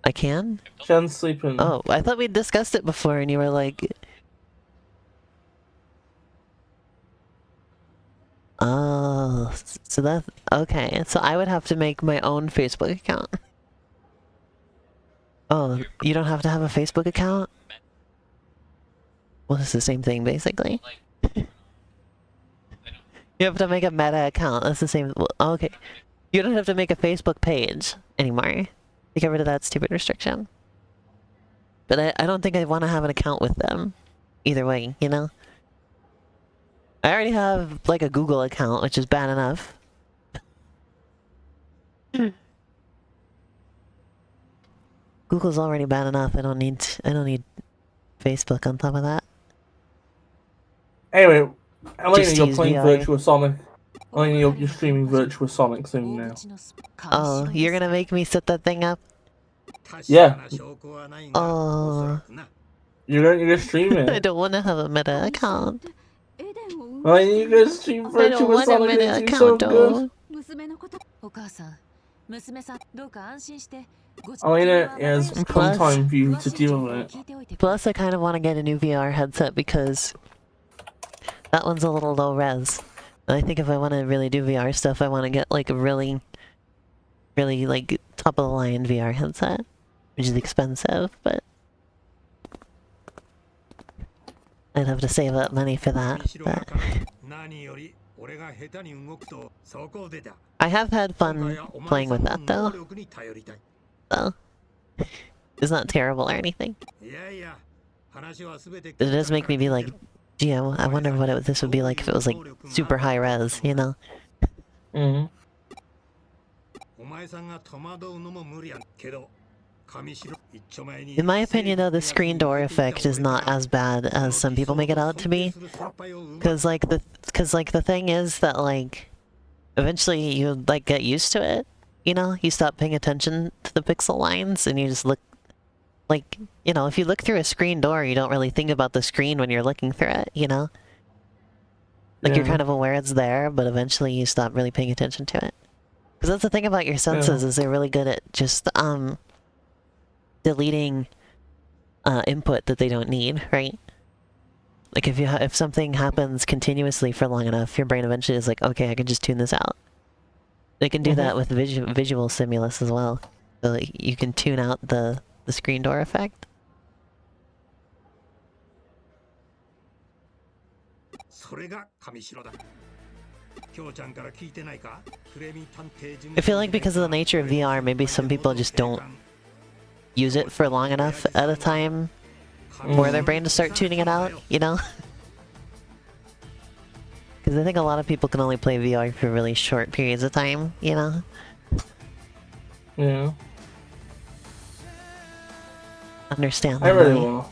I can? Shan's sleeping. Oh, I thought we discussed it before and you were like... Oh, so that... Okay, so I would have to make my own Facebook account. Oh, you don't have to have a Facebook account? Well, it's the same thing, basically. You have to make a Meta account. That's the same... Well, okay. You don't have to make a Facebook page anymore. They got rid of that stupid restriction. But I don't think I want to have an account with them. Either way, you know? I already have, like, a Google account, which is bad enough. Google's already bad enough. I don't need Facebook on top of that. Anyway, Elena, Just you're use playing VR. Virtua Sonic. Elena, you're streaming Virtua Sonic soon now. Oh, you're gonna make me set that thing up? Yeah. Oh. You're gonna stream I it. don't want to have a meta account. Elena, you're gonna stream I don't Virtua want a Sonic. meta It's so account, good. though. Elena has Plus- some time for you to deal with it. Plus, I kind of want to get a new VR headset because that one's a little low res. And I think if I want to really do VR stuff, I want to get like a really, like top of the line VR headset, which is expensive, but I'd have to save up money for that. But I have had fun playing with that though. So it's not terrible or anything. It does make me be like, gee, I wonder what this would be like if it was like super high res, you know? Mm-hmm. In my opinion though, the screen door effect is not as bad as some people make it out to be. Cause like the thing is that like, eventually you like get used to it, you know? You stop paying attention to the pixel lines and you just look, like, you know, if you look through a screen door, you don't really think about the screen when you're looking through it, you know? Like you're kind of aware it's there, but eventually you stop really paying attention to it. Because that's the thing about your senses, is they're really good at just, deleting, input that they don't need, right? Like if something happens continuously for long enough, your brain eventually is like, okay, I can just tune this out. They can do that with visual stimulus as well. So like, you can tune out the screen door effect. I feel like because of the nature of VR, maybe some people just don't use it for long enough at a time for their brain to start tuning it out, you know? Because I think a lot of people can only play VR for really short periods of time, you know? Yeah. Understand. I really will.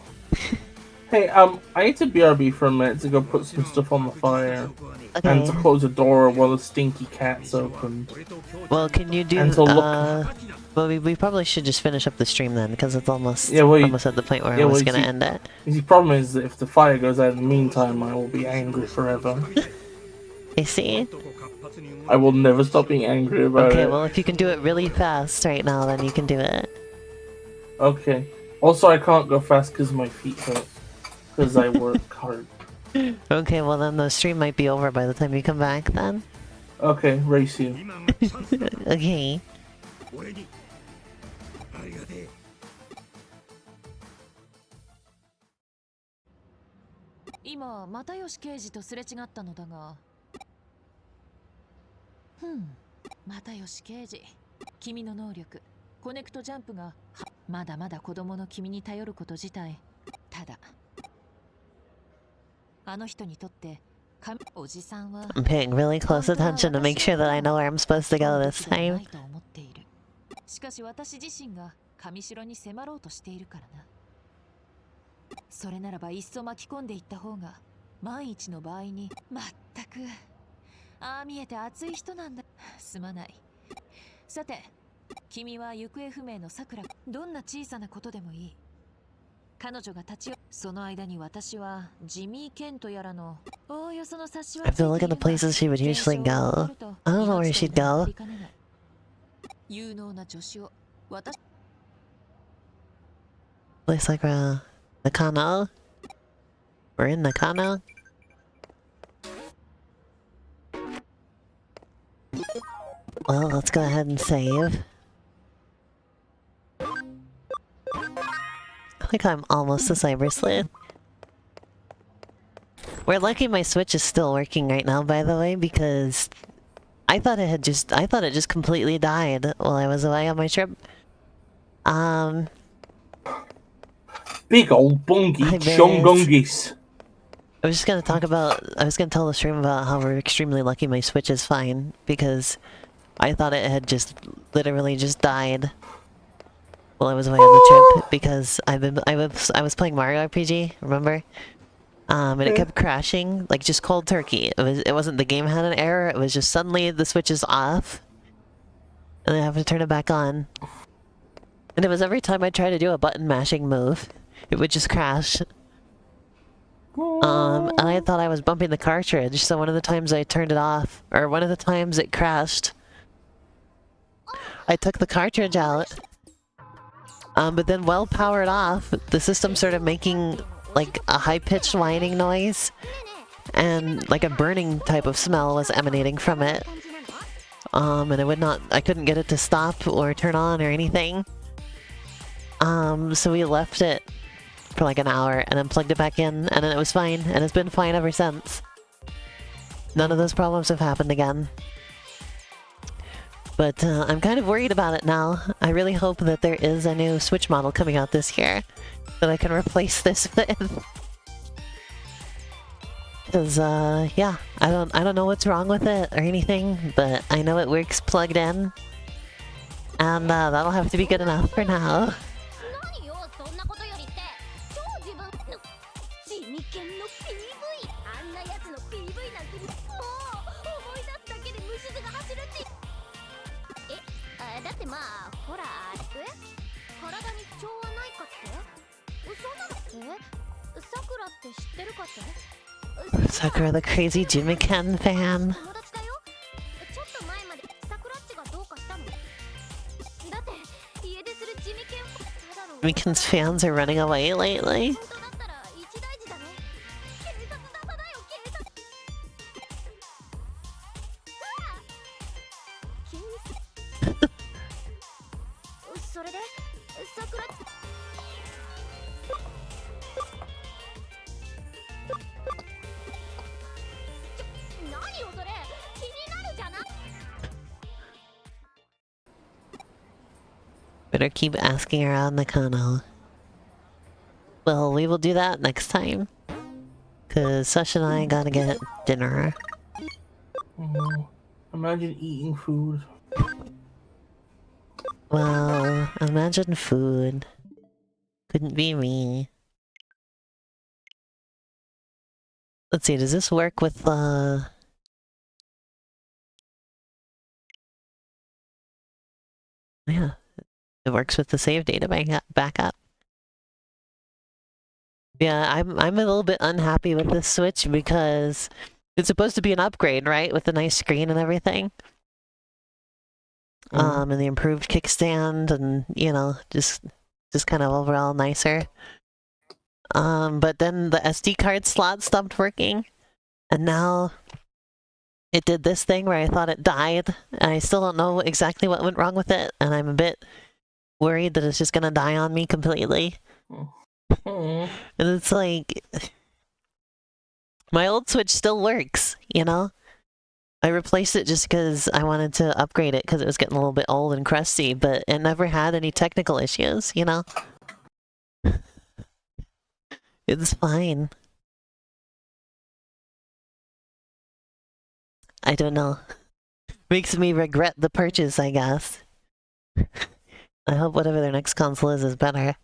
Hey, I need to BRB for a minute to go put some stuff on the fire. Okay. And to close the door while the stinky cat's opened. Well, can you do, And to look... well, we probably should just finish up the stream then, because it's almost, Yeah, well, almost at the point where I was gonna end it. The problem is that if the fire goes out in the meantime, I will be angry forever. I see. I will never stop being angry about it. Okay, well, if you can do it really fast right now, then you can do it. Okay. Also, I can't go fast because my feet hurt. Because I work hard. Okay, well then the stream might be over by the time you come back then. Okay, race you. Okay. 今又吉刑事とすれ違ったのだが、又吉刑事、君の能力、コネクトジャンプがまだまだ子供の君に頼ること自体、ただあの人にとっておじさんは I'm paying really close attention to make sure that I know where I'm supposed to go this time. しかし私自身が上城に迫ろうとしているからな。それならばいっそ巻き込んでいった方が万一の場合にまったくああ見えて熱い人なんだ。すまない。さて君は行方不明のさくら、どんな小さなことでもいい。彼女が立ちその間に私はジミー・ケンとやらのおおよその察しは I have to look at the places she would usually go. I don't know where she'd go. 有能な助手を私 Looks like Nakano. We're in Nakano. Well, let's go ahead and save. I think I'm almost a Cyber Sleuth. We're lucky my Switch is still working right now, by the way, because I thought it just completely died while I was away on my trip. Big old bungy Hi, chungungis. I was just gonna talk about, I was gonna tell the stream about how we're extremely lucky my Switch is fine, because I thought it had just literally just died while I was away on the trip, because I was playing Mario RPG, remember? And it kept crashing, like just cold turkey. It wasn't the game had an error, it was just suddenly the Switch is off, and I have to turn it back on. And it was every time I tried to do a button mashing move, it would just crash. And I thought I was bumping the cartridge, so one of the times I turned it off, or one of the times it crashed, I took the cartridge out. But then while powered off, the system started making like a high-pitched whining noise, and like a burning type of smell was emanating from it. And I couldn't get it to stop or turn on or anything. So we left it for like an hour and then plugged it back in, and then it was fine, and it's been fine ever since. None of those problems have happened again. But I'm kind of worried about it now. I really hope that there is a new Switch model coming out this year that I can replace this with. Because yeah, I don't know what's wrong with it or anything, but I know it works plugged in, and that'll have to be good enough for now. Sakura, the crazy Jimiken fan. Jimiken's fans are running away lately. Better keep asking around the Nakano. Well, we will do that next time. Cause Sash and I gotta get dinner. Imagine eating food. Well, imagine food. Couldn't be me. Let's see, does this work with yeah, it works with the save data backup. Yeah, I'm a little bit unhappy with this Switch because it's supposed to be an upgrade, right? With the nice screen and everything. And the improved kickstand and, you know, just kind of overall nicer. But then the SD card slot stopped working, and now it did this thing where I thought it died, and I still don't know exactly what went wrong with it, and I'm a bit worried that it's just gonna die on me completely. And it's like, my old Switch still works, you know? I replaced it just because I wanted to upgrade it because it was getting a little bit old and crusty, but it never had any technical issues, you know? It's fine. I don't know. Makes me regret the purchase, I guess. I hope whatever their next console is better.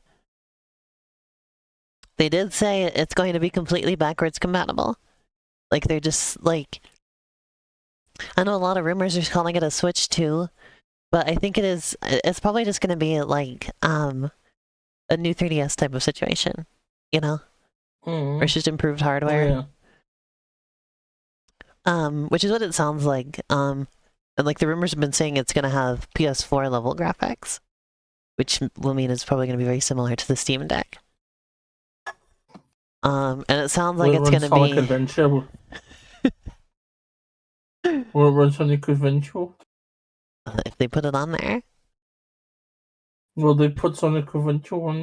They did say it's going to be completely backwards compatible. Like, they're just, like... I know a lot of rumors are calling it a Switch 2, but I think it's probably just gonna be, like, a new 3DS type of situation, you know? Or it's just improved hardware. Yeah. Which is what it sounds like. And like the rumors have been saying it's gonna have PS4 level graphics, which will mean it's probably gonna be very similar to the Steam Deck. And it sounds like it's gonna Sonic be Adventure. Will it run Sonic Adventure? if they put it on there. Will they put Sonic Adventure on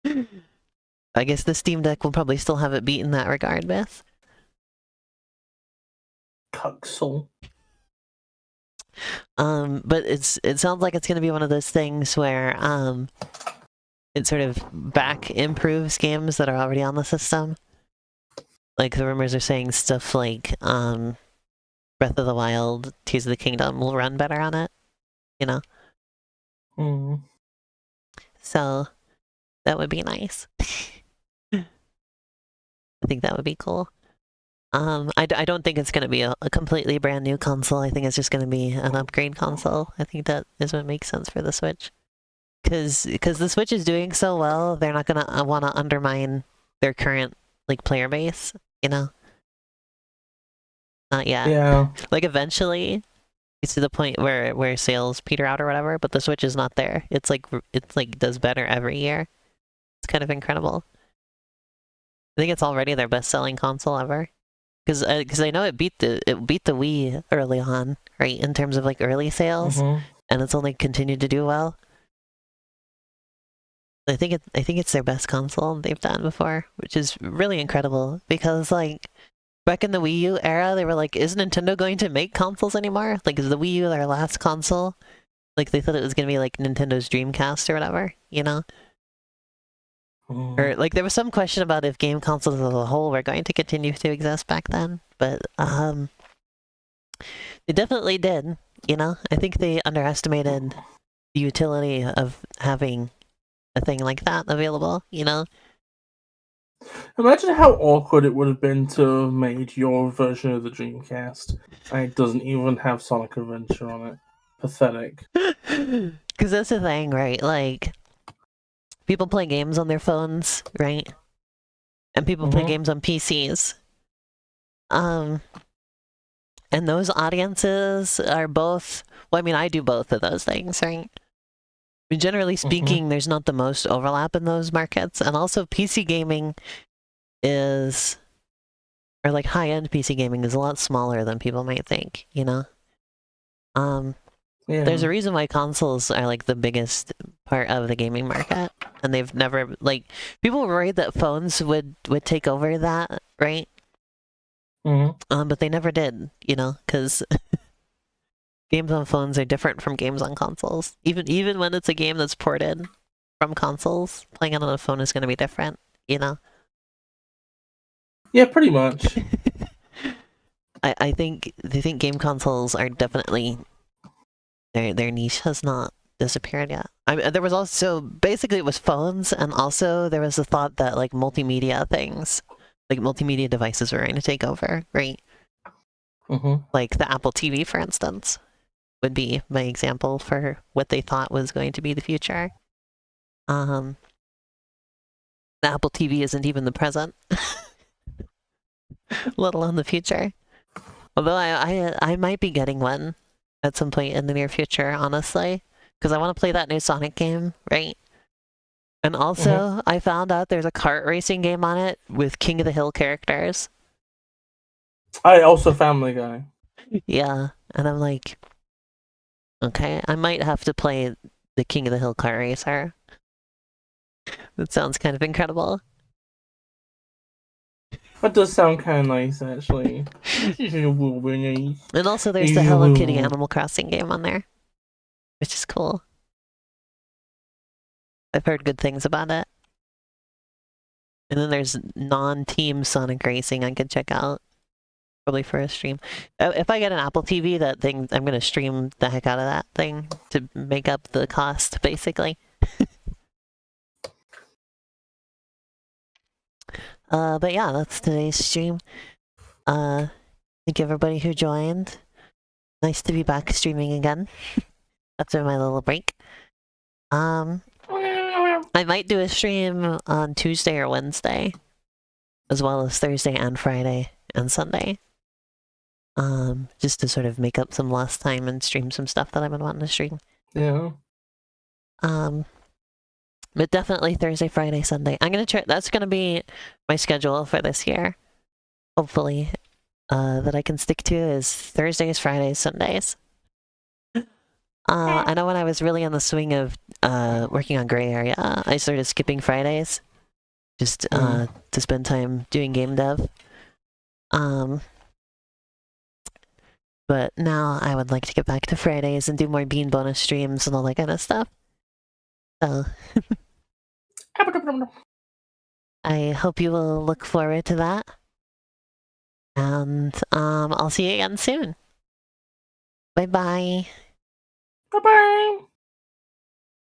there? I guess the Steam Deck will probably still have it beat in that regard, Beth. Cuxel. But it sounds like it's gonna be one of those things where it sort of back improves games that are already on the system. Like the rumors are saying stuff like Breath of the Wild, Tears of the Kingdom will run better on it, you know? Mm. So that would be nice. I think that would be cool. I don't think it's going to be a completely brand new console. I think it's just going to be an upgrade console. I think that is what makes sense for the Switch. Because the Switch is doing so well, they're not going to want to undermine their current like player base, you know? Not yet. Yeah. Like eventually, it's to the point where sales peter out or whatever, but the Switch is not there. It's like does better every year. It's kind of incredible. I think it's already their best-selling console ever. Because I know it beat the Wii early on, right? In terms of like early sales, and it's only continued to do well. I think it's their best console they've done before, which is really incredible. Because like back in the Wii U era, they were like, "Is Nintendo going to make consoles anymore? Like, is the Wii U their last console?" Like they thought it was gonna be like Nintendo's Dreamcast or whatever, you know? Or like there was some question about if game consoles as a whole were going to continue to exist back then, but they definitely did, you know? I think they underestimated the utility of having a thing like that available, you know? Imagine how awkward it would have been to have made your version of the Dreamcast, and it doesn't even have Sonic Adventure on it. Pathetic. Because that's the thing, right? Like, people play games on their phones, right? And people play games on PCs. And those audiences are both, well, I mean, I do both of those things, right? But generally speaking, there's not the most overlap in those markets. And also PC gaming is, or like high-end PC gaming is a lot smaller than people might think, you know? There's a reason why consoles are like the biggest part of the gaming market. And they've never, like, people were worried that phones would take over that, right? But they never did, you know, because games on phones are different from games on consoles. Even when it's a game that's ported from consoles, playing it on a phone is going to be different, you know? Yeah, pretty much. I think they think game consoles are definitely, their niche has not disappeared yet. There was also, basically it was phones, and also there was the thought that like multimedia things, like multimedia devices were going to take over, right? Like the Apple TV, for instance, would be my example for what they thought was going to be the future. The Apple TV isn't even the present, let alone the future. Although I might be getting one at some point in the near future, honestly, because I want to play that new Sonic game, right? And also, I found out there's a kart racing game on it with King of the Hill characters. I also Family Guy. Yeah, and I'm like, okay, I might have to play the King of the Hill kart racer. That sounds kind of incredible. That does sound kind of nice, actually. And And also, there's the Hello Kitty Animal Crossing game on there, which is cool. I've heard good things about it. And then there's non-team Sonic Racing I could check out, probably for a stream. If I get an Apple TV, that thing, I'm gonna stream the heck out of that thing to make up the cost, basically. But yeah, that's today's stream. Thank everybody who joined. Nice to be back streaming again after my little break. I might do a stream on Tuesday or Wednesday, as well as Thursday and Friday and Sunday. Just to sort of make up some lost time and stream some stuff that I've been wanting to stream. Yeah. But definitely Thursday, Friday, Sunday. I'm gonna try. That's gonna be my schedule for this year. Hopefully, that I can stick to is Thursdays, Fridays, Sundays. I know when I was really on the swing of working on Gray Area, I started skipping Fridays just to spend time doing game dev. But now I would like to get back to Fridays and do more Bean bonus streams and all that kind of stuff. So I hope you will look forward to that. And I'll see you again soon. Bye bye. Bye bye.